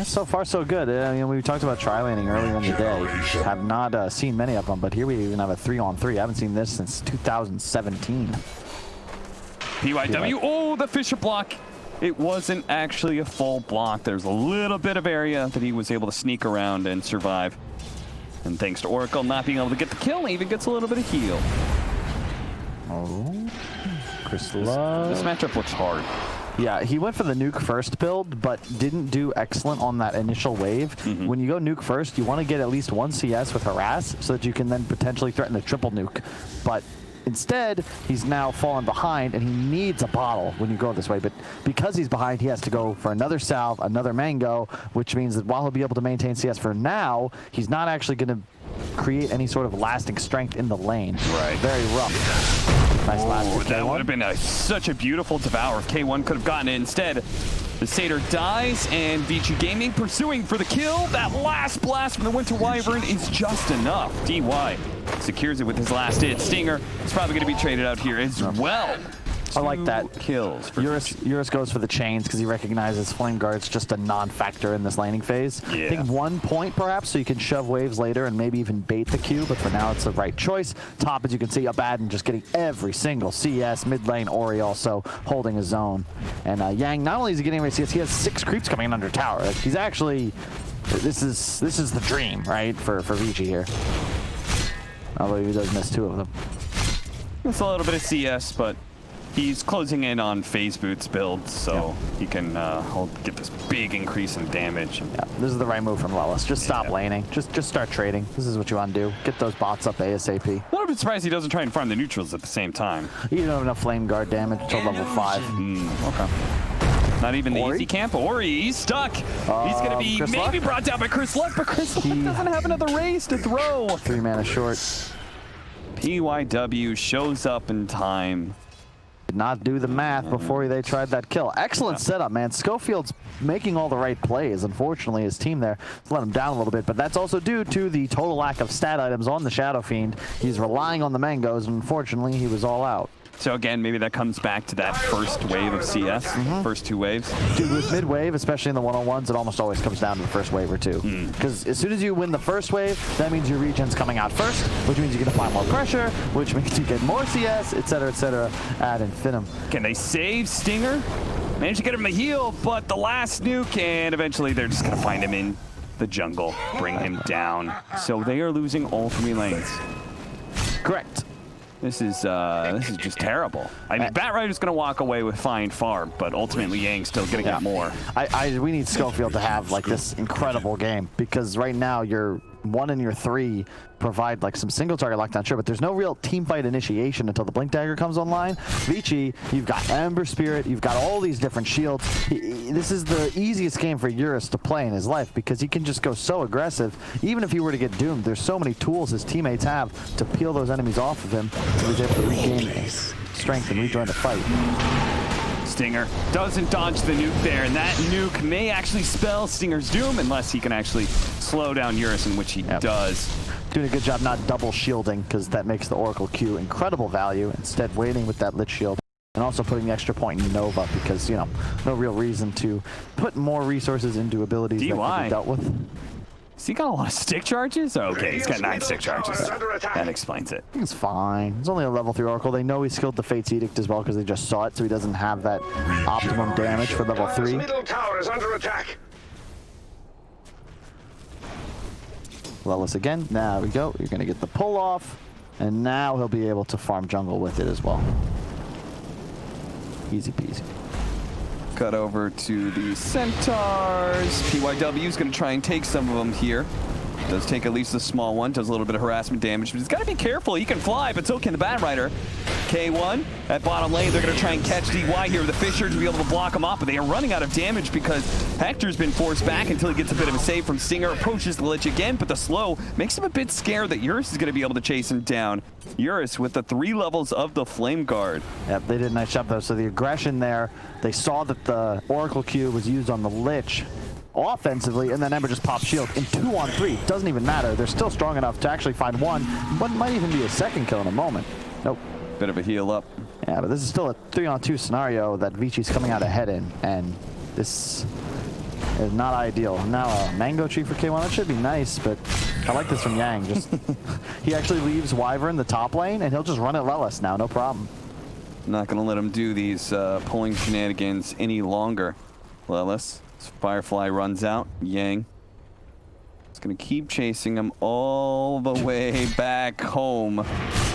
S1: So far, so good. I mean, we talked about tri-laning earlier in the day. Have not seen many of them, but here we even have a 3-on-3. I haven't seen this since 2017.
S2: PYW. Oh, the Fisher block. It wasn't actually a full block. There's a little bit of area that he was able to sneak around and survive. And thanks to Oracle not being able to get the kill, he even gets a little bit of heal.
S1: Oh, Crystal.
S2: This matchup looks hard.
S1: Yeah, he went for the nuke first build, but didn't do excellent on that initial wave. When you go nuke first, you want to get at least 1 CS with Harass so that you can then potentially threaten the triple nuke. But instead, he's now fallen behind, and he needs a bottle when you go this way. But because he's behind, he has to go for another salve, another mango, which means that while he'll be able to maintain CS for now, he's not actually going to create any sort of lasting strength in the lane.
S2: Right.
S1: Very rough. Nice last
S2: that would have been such a beautiful devour if K1 could have gotten it instead. The Satyr dies, and VICI Gaming pursuing for the kill. That last blast from the Winter Wyvern is just enough. DY secures it with his last hit. Stinger is probably going to be traded out here as well.
S1: I like that.
S2: Kills.
S1: Eurus goes for the chains because he recognizes Flame Guard's just a non-factor in this laning phase.
S2: Yeah.
S1: I think 1 point perhaps, so you can shove waves later and maybe even bait the Q, but for now it's the right choice. Top, as you can see, Abaddon just getting every single CS. Mid lane, Ori also holding his own. And Yang, not only is he getting every CS, he has 6 creeps coming in under tower. Like, he's actually, this is the dream, right, for VICI here. Although he does miss 2 of them.
S2: It's a little bit of CS, but he's closing in on phase boots build, so he can get this big increase in damage.
S1: Yeah, this is the right move from Lelis. Just stop laning. Just start trading. This is what you want to do. Get those bots up ASAP.
S2: A little bit surprised he doesn't try and farm the neutrals at the same time.
S1: He didn't have enough Flame Guard damage until level 5.
S2: Okay. Not even the easy camp. Ori, he's stuck. He's going to be maybe brought down by Chris Luck, but Chris Luck doesn't have another raise to throw.
S1: 3 mana short.
S2: PYW shows up in time.
S1: Did not do the math before they tried that kill. Excellent setup, man. Schofield's making all the right plays. Unfortunately, his team there let him down a little bit, but that's also due to the total lack of stat items on the Shadow Fiend. He's relying on the mangoes, and unfortunately, he was all out.
S2: So again, maybe that comes back to that first wave of CS, first 2 waves.
S1: Dude, with mid-wave, especially in the one-on-ones, it almost always comes down to the first wave or two. Because as soon as you win the first wave, that means your regen's coming out first, which means you can apply more pressure, which means you get more CS, etc., ad infinitum.
S2: Can they save Stinger? Manage to get him a heal, but the last nuke, and eventually they're just going to find him in the jungle, bring him down. So they are losing all 3 lanes.
S1: Correct.
S2: This is just terrible. I mean, Batrider's going to walk away with fine farm, but ultimately Yang's still going to get more.
S1: We need Schofield to have like this incredible game, because right now your 1 and your 3 provide like some single target lockdown, sure, but there's no real team fight initiation until the Blink Dagger comes online. VICI, you've got Ember Spirit, you've got all these different shields. This is the easiest game for Eurus to play in his life, because he can just go so aggressive. Even if he were to get doomed, there's so many tools his teammates have to peel those enemies off of him, so he's able to regain strength and rejoin the fight.
S2: Stinger doesn't dodge the nuke there, and that nuke may actually spell Stinger's doom unless he can actually slow down Eurus, in which he does.
S1: Doing a good job not double shielding, because that makes the Oracle Q incredible value. Instead, waiting with that lit shield, and also putting the extra point in Nova, because, you know, no real reason to put more resources into abilities that can be dealt with.
S2: Has he got a lot of stick charges? Okay, he's got 9 stick charges. That explains it.
S1: It's fine. It's only a level 3 Oracle. They know he skilled the Fate's Edict as well, because they just saw it, so he doesn't have that optimum damage for level 3.
S3: Middle tower is under attack.
S1: Lelis again. Now we go. You're going to get the pull off, and now he'll be able to farm jungle with it as well. Easy peasy.
S2: Cut over to the Centaurs. PYW is going to try and take some of them here. Does take at least a small one, does a little bit of harassment damage, but he's got to be careful. He can fly, but so can the Batrider. K1 at bottom lane. They're going to try and catch DY here with the Fisher to be able to block him off, but they are running out of damage because Hector's been forced back until he gets a bit of a save from Stinger. Approaches the Lich again, but the slow makes him a bit scared that Eurus is going to be able to chase him down. Eurus with the 3 levels of the Flame Guard.
S1: Yep, they did a nice job though. So the aggression there, they saw that the Oracle Q was used on the Lich offensively, and then Ember just pops shield in 2-on-3. Doesn't even matter. They're still strong enough to actually find one. What might even be a second kill in a moment. Nope.
S2: Bit of a heal up.
S1: Yeah, but this is still a 3-on-2 scenario that Vici's coming out ahead in, and this is not ideal. Now a mango tree for K1. That should be nice, but I like this from Yang. Just he actually leaves Wyvern the top lane, and he'll just run at Lelis now, no problem.
S2: Not going to let him do these pulling shenanigans any longer. Lelis. Firefly runs out. Yang is going to keep chasing him all the way back home.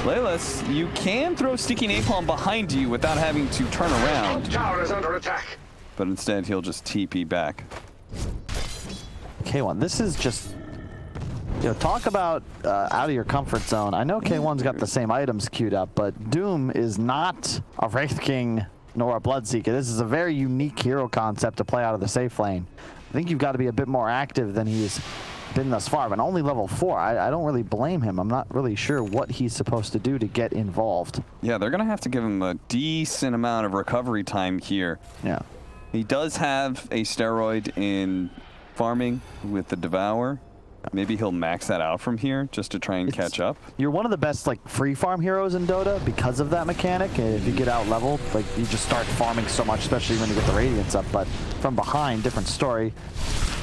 S2: Lelis, you can throw Sticky Napalm behind you without having to turn around.
S3: Tower is under attack.
S2: But instead, he'll just TP back.
S1: K1, this is just, you know, talk about out of your comfort zone. I know K1's got the same items queued up, but Doom is not a Wraith King nor a Bloodseeker. This is a very unique hero concept to play out of the safe lane. I think you've got to be a bit more active than he's been thus far, but only level 4. I don't really blame him. I'm not really sure what he's supposed to do to get involved.
S2: Yeah, they're going to have to give him a decent amount of recovery time here.
S1: Yeah.
S2: He does have a steroid in farming with the Devour. Maybe he'll max that out from here just to try and catch up.
S1: You're one of the best like free farm heroes in Dota because of that mechanic. If you get out leveled, like you just start farming so much, especially when you get the Radiance up. But from behind, different story.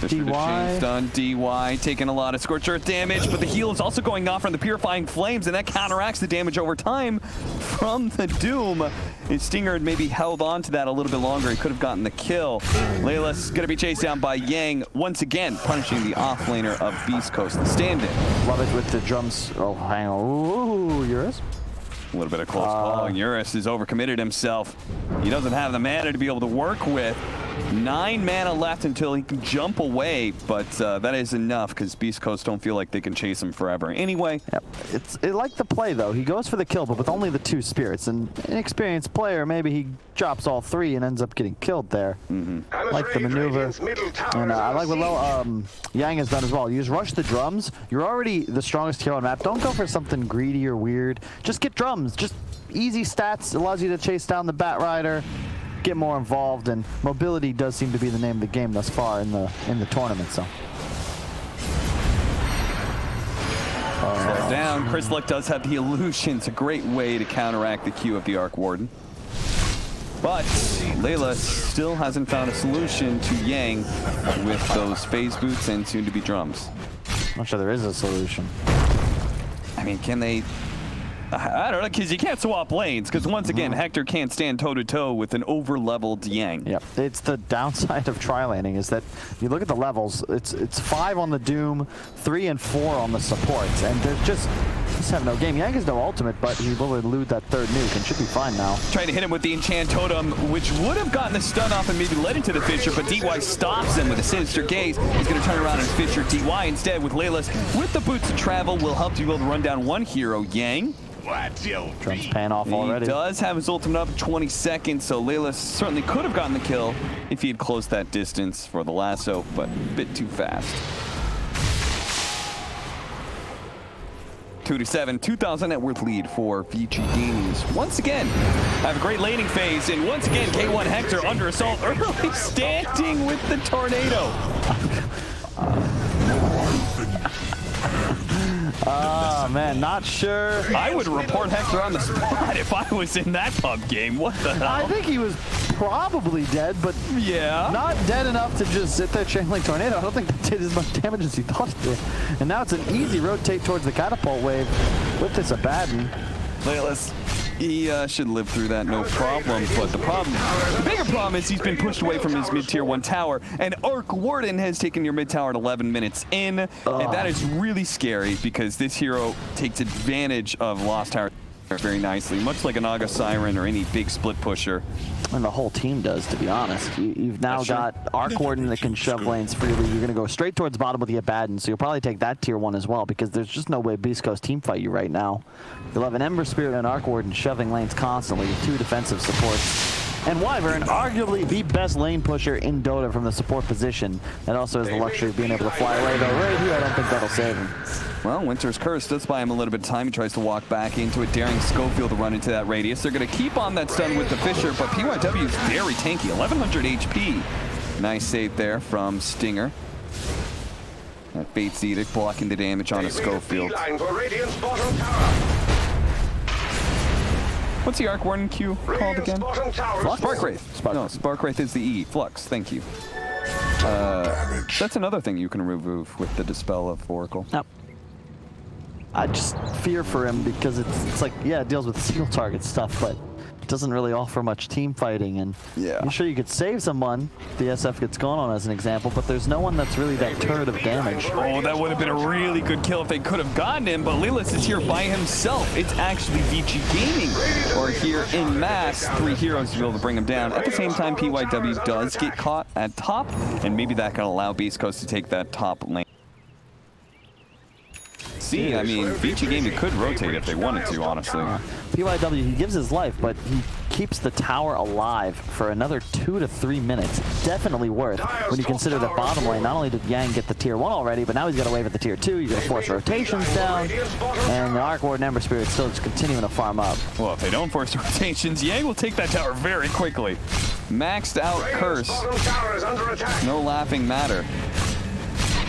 S2: DY done. DY taking a lot of Scorched Earth damage, but the heal is also going off from the Purifying Flames, and that counteracts the damage over time from the Doom. If Stinger had maybe held on to that a little bit longer, he could have gotten the kill. Lelis is going to be chased down by Yang, once again punishing the offlaner of Beast Coast, the stand-in.
S1: Love it with the drums. Oh, hang on. Ooh, Eurus.
S2: A little bit of close call. Eurus has overcommitted himself. He doesn't have the mana to be able to work with. 9 mana left until he can jump away, but that is enough because Beast Coast don't feel like they can chase him forever. Anyway.
S1: Yep. It like the play, though. He goes for the kill, but with only the 2 spirits. An inexperienced player, maybe he drops all 3 and ends up getting killed there. Like the maneuver. And I like what Yang has done as well. You just rush the drums. You're already the strongest hero on the map. Don't go for something greedy or weird. Just get drums. Just easy stats. Allows you to chase down the Bat Rider, get more involved, and mobility does seem to be the name of the game thus far in the tournament. So
S2: slow down. CRISOL does have the illusion. It's a great way to counteract the Q of the Arc Warden. But Layla still hasn't found a solution to Yang with those phase boots and soon to be drums.
S1: I'm not sure there is a solution.
S2: I mean, can they? I don't know, because you can't swap lanes, because once again, Hector can't stand toe-to-toe with an over-leveled Yang.
S1: Yep, it's the downside of tri-laning is that you look at the levels, it's 5 on the Doom, 3 and 4 on the supports, and they're just have no game. Yang has no ultimate, but he will elude that 3rd nuke and should be fine now.
S2: Trying to hit him with the Enchant Totem, which would have gotten the stun off and maybe led into the Fissure, but DY stops him with a Sinister Gaze. He's going to turn around and Fissure DY instead with Layla's. With the Boots of Travel, will help you be able to run down one hero, Yang.
S1: Drum's paying off already.
S2: He does have his ultimate up in 20 seconds, so Layla certainly could have gotten the kill if he had closed that distance for the lasso, but a bit too fast. 2-7, 2,000 net worth lead for VICI Games. Once again, have a great laning phase, and once again, K1 Hector under assault, early standing with the tornado.
S1: Oh man, not sure.
S2: I would report Hector on the spot if I was in that pub game. What the hell?
S1: I think he was probably dead, but
S2: yeah,
S1: not dead enough to just sit there chain link tornado. I don't think that did as much damage as he thought it did. And now it's an easy rotate towards the catapult wave with this Abaddon.
S2: Layla's, he should live through that, no problem. But the bigger problem is he's been pushed away from his mid-tier 1 tower, and Arc Warden has taken your mid-tower at 11 minutes in, and that is really scary because this hero takes advantage of Lost Tower very nicely, much like a Naga Siren or any big split pusher.
S1: And the whole team does, to be honest. You've now got Arc Warden that can shove lanes freely. You're going to go straight towards bottom with the Abaddon, so you'll probably take that tier 1 as well, because there's just no way Beast Coast team fight you right now. You'll have an Ember Spirit and Arc Warden shoving lanes constantly with 2 defensive supports. And Wyvern, arguably the best lane pusher in Dota from the support position. That also has the luxury of being able to fly away, though right here I don't think that'll save him.
S2: Well, Winter's Curse does buy him a little bit of time. He tries to walk back into it, daring Schofield to run into that radius. They're going to keep on that stun with the Fissure, but PYW is very tanky, 1100 HP. Nice save there from Stinger. That Fate's Edict blocking the damage on a Schofield. What's the Arc Warden Q called again? Sparkwraith. No, Sparkwraith is the E. Flux, thank you. That's another thing you can remove with the Dispel of Oracle.
S1: Yep. I just fear for him because it's like, yeah, it deals with single target stuff, but it doesn't really offer much team fighting. And
S2: yeah,
S1: I'm sure you could save someone. The SF gets gone on as an example, but there's no one that's really that turret of damage.
S2: Oh, that would have been a really good kill if they could have gotten him, but Lilis is here by himself. It's actually VICI Gaming, or here in mass, 3 heroes to be able to bring him down. At the same time, PYW does get caught at top, and maybe that can allow Beast Coast to take that top lane. See, I mean, VICI Gaming could rotate if they wanted to, honestly.
S1: PYW, he gives his life, but he keeps the tower alive for another 2 to 3 minutes. Definitely worth when you consider that bottom lane, not only did Yang get the tier 1 already, but now he's got a wave at the tier 2. You're going to force rotations down, and the Arc Warden Ember Spirit still just continuing to farm up.
S2: Well, if they don't force rotations, Yang will take that tower very quickly. Maxed out Curse. No laughing matter.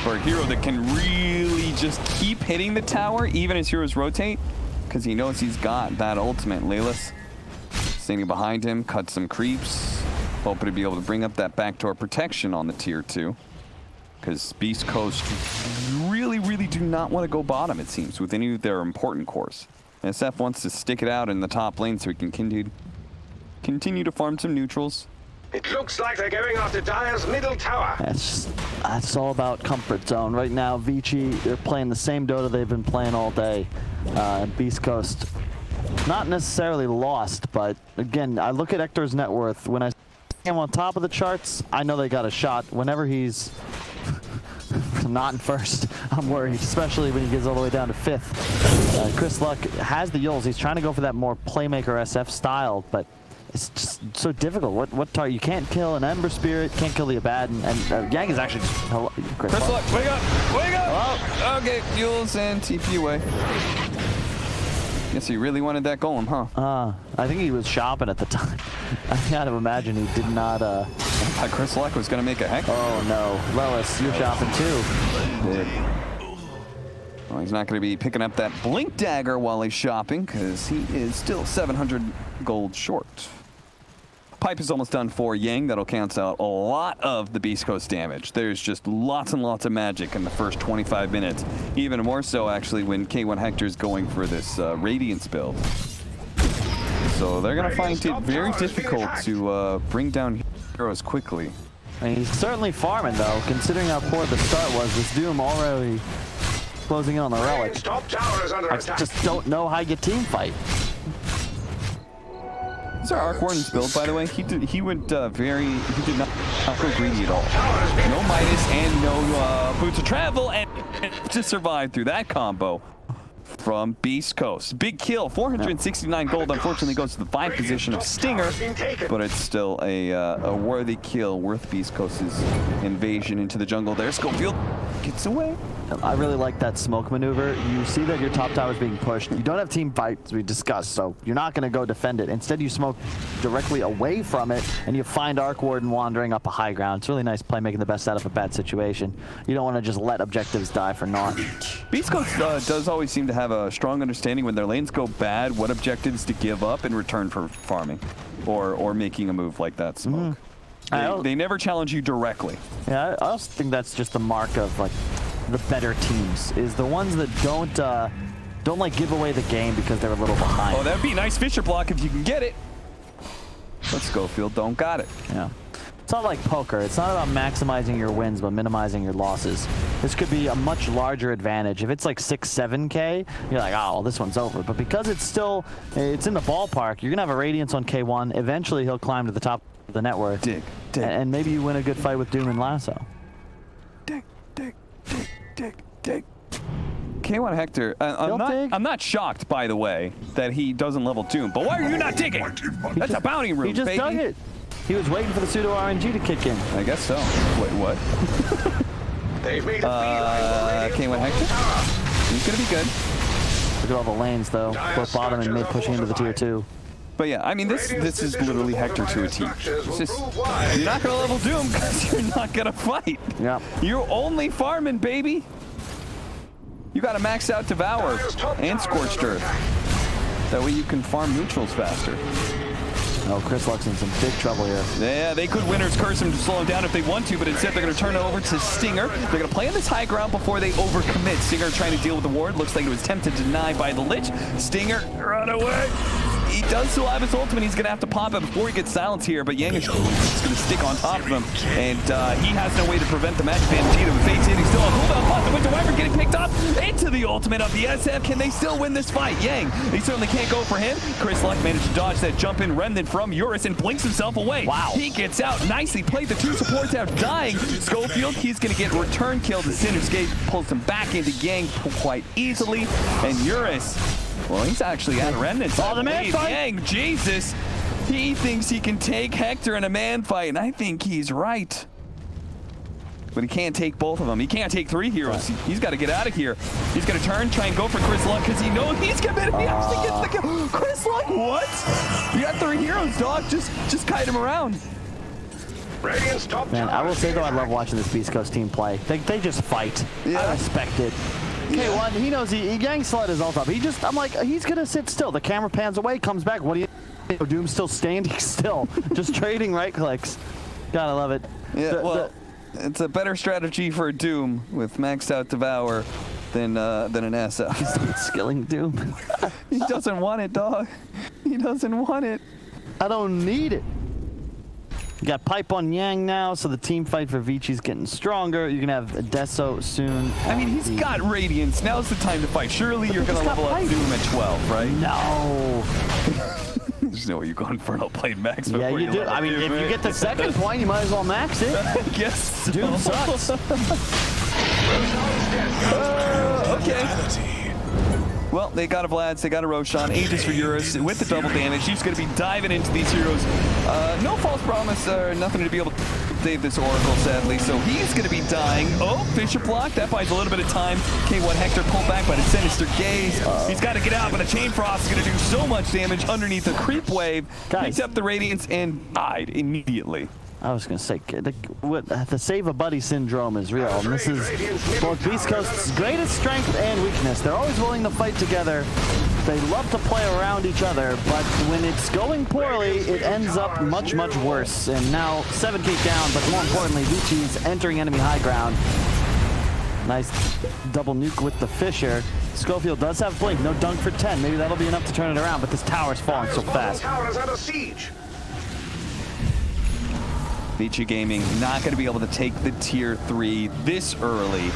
S2: For a hero that can really just keep hitting the tower, even as heroes rotate, because he knows he's got that ultimate. Laylis standing behind him, cut some creeps, hoping to be able to bring up that backdoor protection on the tier 2. Because Beast Coast really, really do not want to go bottom, it seems, with any of their important cores. SF wants to stick it out in the top lane so he can continue to farm some neutrals.
S3: It looks like they're going after Dire's middle tower.
S1: That's all about comfort zone. Right now, VICI, they're playing the same Dota they've been playing all day. Beast Coast, not necessarily lost, but again, I look at Hector's net worth. When I him on top of the charts, I know they got a shot. Whenever he's not in first, I'm worried, especially when he gets all the way down to 5th. Chris Luck has the Yules. He's trying to go for that more playmaker SF style, but it's just so difficult. What target? You can't kill an Ember Spirit, can't kill the Abaddon, and Yang is actually just...
S2: Chris Luck, wake up! Wake up! Hello? Okay, Yules and TP away. Guess he really wanted that golem, huh?
S1: I think he was shopping at the time. I gotta imagine he did not,
S2: Chris Luck was gonna make a heck.
S1: Oh no. Lois, you're shopping too.
S2: Well, he's not gonna be picking up that Blink Dagger while he's shopping, because he is still 700 gold short. Pipe is almost done for Yang. That'll cancel out a lot of the Beast Coast damage. There's just lots and lots of magic in the first 25 minutes. Even more so, actually, when K1 Hector's going for this Radiance build. So they're going to find it very difficult to bring down heroes quickly.
S1: I mean, he's certainly farming, though, considering how poor the start was. This Doom already closing in on the Relic. I just don't know how you team fight.
S2: This is our Arc Warden's build, by the way. He did not go greedy at all. No Midas and no Boots of Travel, and to survive through that combo from Beast Coast. Big kill, 469 gold. Unfortunately goes to the 5 position of Stinger, but it's still a worthy kill, worth Beast Coast's invasion into the jungle there. Schofield gets away.
S1: I really like that smoke maneuver. You see that your top tower is being pushed. You don't have team fights, we discussed, so you're not going to go defend it. Instead, you smoke directly away from it, and you find Arc Warden wandering up a high ground. It's really nice play, making the best out of a bad situation. You don't want to just let objectives die for naught.
S2: Beast Coast does always seem to have a strong understanding when their lanes go bad, what objectives to give up in return for farming, or making a move like that smoke. They never challenge you directly.
S1: Yeah, I also think that's just the mark of like the better teams, is the ones that don't like give away the game because they're a little behind.
S2: Oh, that'd be a nice Fisher block if you can get it. Let's go, Field. Don't got it.
S1: Yeah. It's not like poker. It's not about maximizing your wins, but minimizing your losses. This could be a much larger advantage. If it's like 6-7K, you're like, oh, well, this one's over. But because it's in the ballpark, you're going to have a Radiance on K1. Eventually, he'll climb to the top of the net worth.
S2: Dig.
S1: And maybe you win a good fight with Doom and Lasso.
S2: Dig. K1 Hector, I'm not shocked, by the way, that he doesn't level Doom. But why are you not digging? That's a bounty room,
S1: He just dug it. He was waiting for the pseudo RNG to kick in.
S2: I guess so. Wait, what? K1 Hector? He's going to be good.
S1: Look at all the lanes, though. Both bottom and mid pushing into the tier 2.
S2: But yeah, I mean, this is literally Hector to a T. It's just, you're not going to level Doom because you're not going to fight.
S1: Yeah.
S2: You're only farming, baby. You got to max out Devour and Scorched Earth. That way you can farm neutrals faster.
S1: Oh, Chris Luck's in some big trouble here.
S2: Yeah, they could Winter's Curse him to slow him down if they want to, but instead they're going to turn it over to Stinger. They're going to play on this high ground before they overcommit. Stinger trying to deal with the ward. Looks like it was attempted to deny by the Lich. Stinger, run away. He does still have his ultimate. He's going to have to pop it before he gets silenced here, but Yang is going to stick on top of him, and he has no way to prevent the magic damage either. With Fate's hitting still on cooldown, pot the Winter Wyvern getting picked up into the ultimate of the SF. Can they still win this fight? Yang, they certainly can't go for him. Chris Luck managed to dodge that jump in remnant from Eurus and blinks himself away. Wow. He gets out, nicely played. The 2 supports out dying. Schofield, he's going to get return kill. The Sinner's Gate pulls him back into Yang quite easily, and Eurus, well, he's actually out of remnants.
S1: Oh, the man fight!
S2: Yang, Jesus, he thinks he can take Hector in a man fight, and I think he's right. But he can't take both of them. He can't take 3 heroes. He's got to get out of here. He's going to try and go for Chris Luck because he knows he's committed. He actually gets the kill. Chris Luck, what? You got 3 heroes, dog. Just kite him around.
S1: Man, I will say, though, I love watching this Beast Coast team play. They just fight. Yeah. I respect it. K1, he knows he Yang slid his ult up. I'm like, he's going to sit still. The camera pans away, comes back. What do you do? Doom's still standing still. Just trading right clicks. Gotta love it.
S2: Yeah, it's a better strategy for a Doom with maxed out Devour than an SF.
S1: He's not skilling Doom.
S2: He doesn't want it, dog. He doesn't want it.
S1: I don't need it. You got Pipe on Yang now, so the team fight for Vici's getting stronger. You're going to have Deso soon.
S2: I mean, he's got Radiance. Now's the time to fight. Surely you're going to level up Doom at 12, right?
S1: No.
S2: Just know you go Infernal Blade max.
S1: Yeah,
S2: before
S1: you do.
S2: level
S1: I mean,
S2: up,
S1: if you
S2: man.
S1: get the second point, you might as well max it.
S2: Yes. So.
S1: Doom sucks.
S2: Okay. Well, they got a Vlad's, they got a Roshan, Aegis for Eurus with the double damage. He's going to be diving into these heroes. No false promise or nothing to be able to save this Oracle, sadly. So he's going to be dying. Oh, Fisher block. That buys a little bit of time. K1 Hector pulled back by the Sinister Gaze. He's got to get out, but a Chain Frost is going to do so much damage underneath the creep wave. Picked up the Radiance and died immediately.
S1: I was going to say, the save a buddy syndrome is real. And this is both Beast Coast's greatest strength and weakness. They're always willing to fight together. They love to play around each other, but when it's going poorly, it ends up much, much worse. And now 7k down, but more importantly, VICI's entering enemy high ground. Nice double nuke with the Fisher. Schofield does have Blink, no dunk for 10. Maybe that'll be enough to turn it around, but this tower's falling so fast.
S3: Tower is under siege.
S2: VICI Gaming not going to be able to take the tier 3 this early.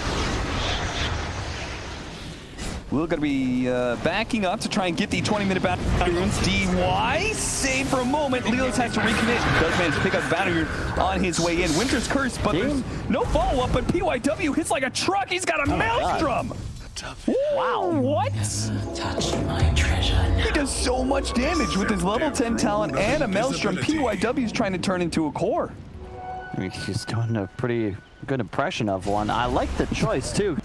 S2: We're going to be backing up to try and get the 20-minute battle runes. DY save for a moment. Leos has to recommit. Does manage to pick up the battle rune on his way in. Winter's Curse, but there's no follow-up. But PYW hits like a truck. He's got a maelstrom. Wow, what? He does so much damage with his level 10 talent and a maelstrom. PYW's trying to turn into a core.
S1: I mean, he's doing a pretty good impression of one. I like the choice, too.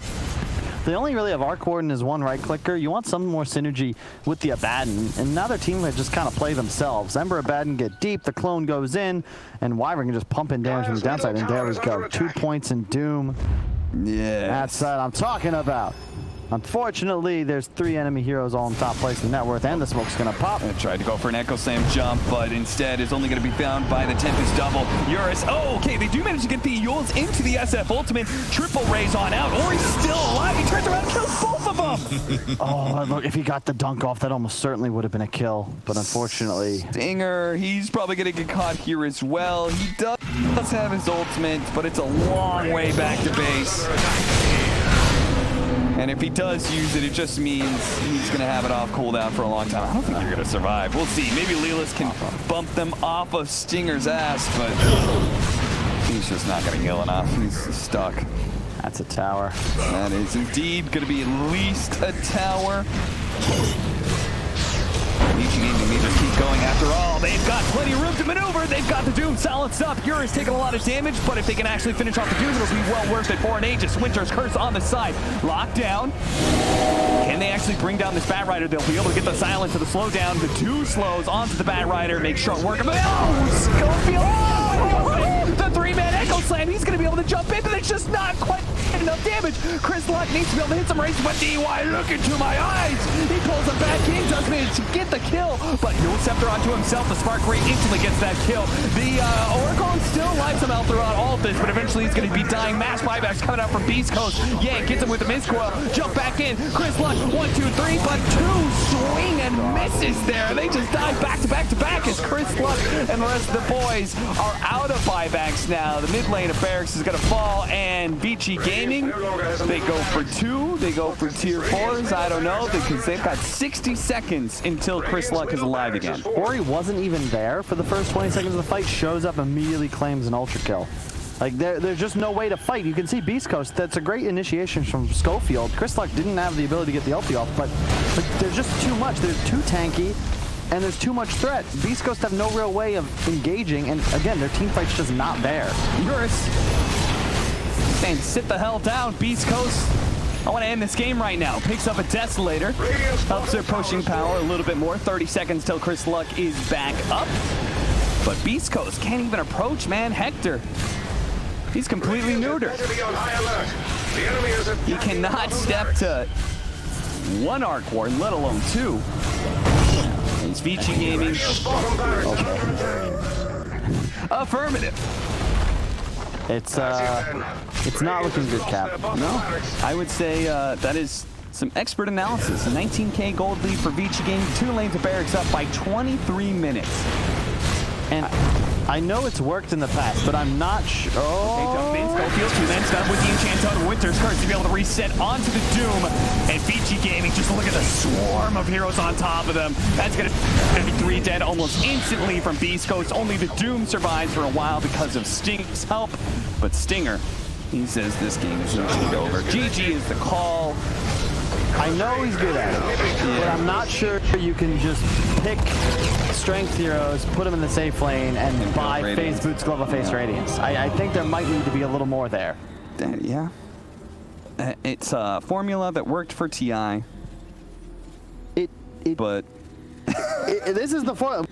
S1: They only really have Arc Warden as one right-clicker. You want some more synergy with the Abaddon, and now their team would just kind of play themselves. Ember Abaddon get deep, the clone goes in, and Wyvern can just pump in damage from the downside, and there we go. 2 points in Doom.
S2: Yeah.
S1: That's what I'm talking about. Unfortunately, there's 3 enemy heroes all in top place. The net worth and the smoke's gonna pop.
S2: I tried to go for an Echo Slam jump, but instead is only gonna be found by the Tempest double. Eurus, oh, okay, they do manage to get the Yules into the SF ultimate. Triple raise on out. Ori's still alive. He turns around and kills both of them.
S1: Oh, look, if he got the dunk off, that almost certainly would have been a kill. But unfortunately...
S2: Stinger, he's probably gonna get caught here as well. He does have his ultimate, but it's a long way back to base. And if he does use it, it just means he's going to have it off cooldown for a long time. I don't think you're going to survive. We'll see. Maybe Lelis can bump them off of Stinger's ass, but he's just not going to heal enough. He's stuck.
S1: That's a tower.
S2: That is indeed going to be at least a tower. VICI Gaming may just keep going after all. They've got plenty of room to maneuver. They've got the Doom silenced up. Eurus taking a lot of damage, but if they can actually finish off the Doom, it'll be well worth it for an Aegis. Winter's Curse on the side. Locked down. Can they actually bring down this Bat Rider? They'll be able to get the silence to the slowdown. The 2 slows onto the Bat Rider. Make short work of it. Oh, Schofield. Oh, the 3-man Echo Slam. He's going to be able to jump in, but it's just not quite enough damage. Chris Luck needs to be able to hit some races, but DY, look into my eyes. He pulls him back in, does manage to get the kill, but he'll Scepter onto himself. The Spark Ray instantly gets that kill. The Oracle still lives him out throughout all of this, but eventually he's going to be dying. Mass buybacks coming out from Beast Coast. Yeah, gets him with the Mist Coil. Jump back in. Chris Luck, 1, 2, 3, but 2 swing and misses there. They just die back to back to back as Chris Luck and the rest of the boys are out of buybacks now. The mid lane of Barracks is going to fall, and VICI Gaming, they go for 2. They go for tier 4s. I don't know, because they've got 60 seconds until Chris Luck is alive again.
S1: Ori wasn't even there for the first 20 seconds of the fight, shows up, immediately claims an ultra kill. Like, there's just no way to fight. You can see Beast Coast, that's a great initiation from Schofield. Chris Luck didn't have the ability to get the ulti off, but there's just too much. They're too tanky, and there's too much threat. Beast Coast have no real way of engaging, and again, their team fight's just not there.
S2: Eurus saying, sit the hell down, Beast Coast. I want to end this game right now. Picks up a Desolator. Helps their pushing power a little bit more. 30 seconds till Chris Luck is back up. But Beast Coast can't even approach, man. Hector, he's completely neutered. He cannot step to 1 Arc Ward, let alone 2. It's VICI Gaming. Affirmative.
S1: It's not looking good, Cap.
S2: No, I would say that is some expert analysis. A 19k gold lead for VICI Gaming. 2 lanes of Barracks up by 23 minutes.
S1: And I know it's worked in the past, but I'm not sure.
S2: Oh! Schofield, 2 men stunned with the Enchanted Winter's Curse to be able to reset onto the Doom. And VICI Gaming, just look at the swarm of heroes on top of them. That's going to be 3 dead almost instantly from Beast Coast. Only the Doom survives for a while because of Sting's help. But Stinger, he says this game is usually over. GG is the call.
S1: I know he's good at it, but I'm not sure you can just pick strength heroes, put them in the safe lane, and buy Phase Boots, Glove of Face Radiance. I think there might need to be a little more there.
S2: Yeah. It's a formula that worked for TI.
S1: This is the formula.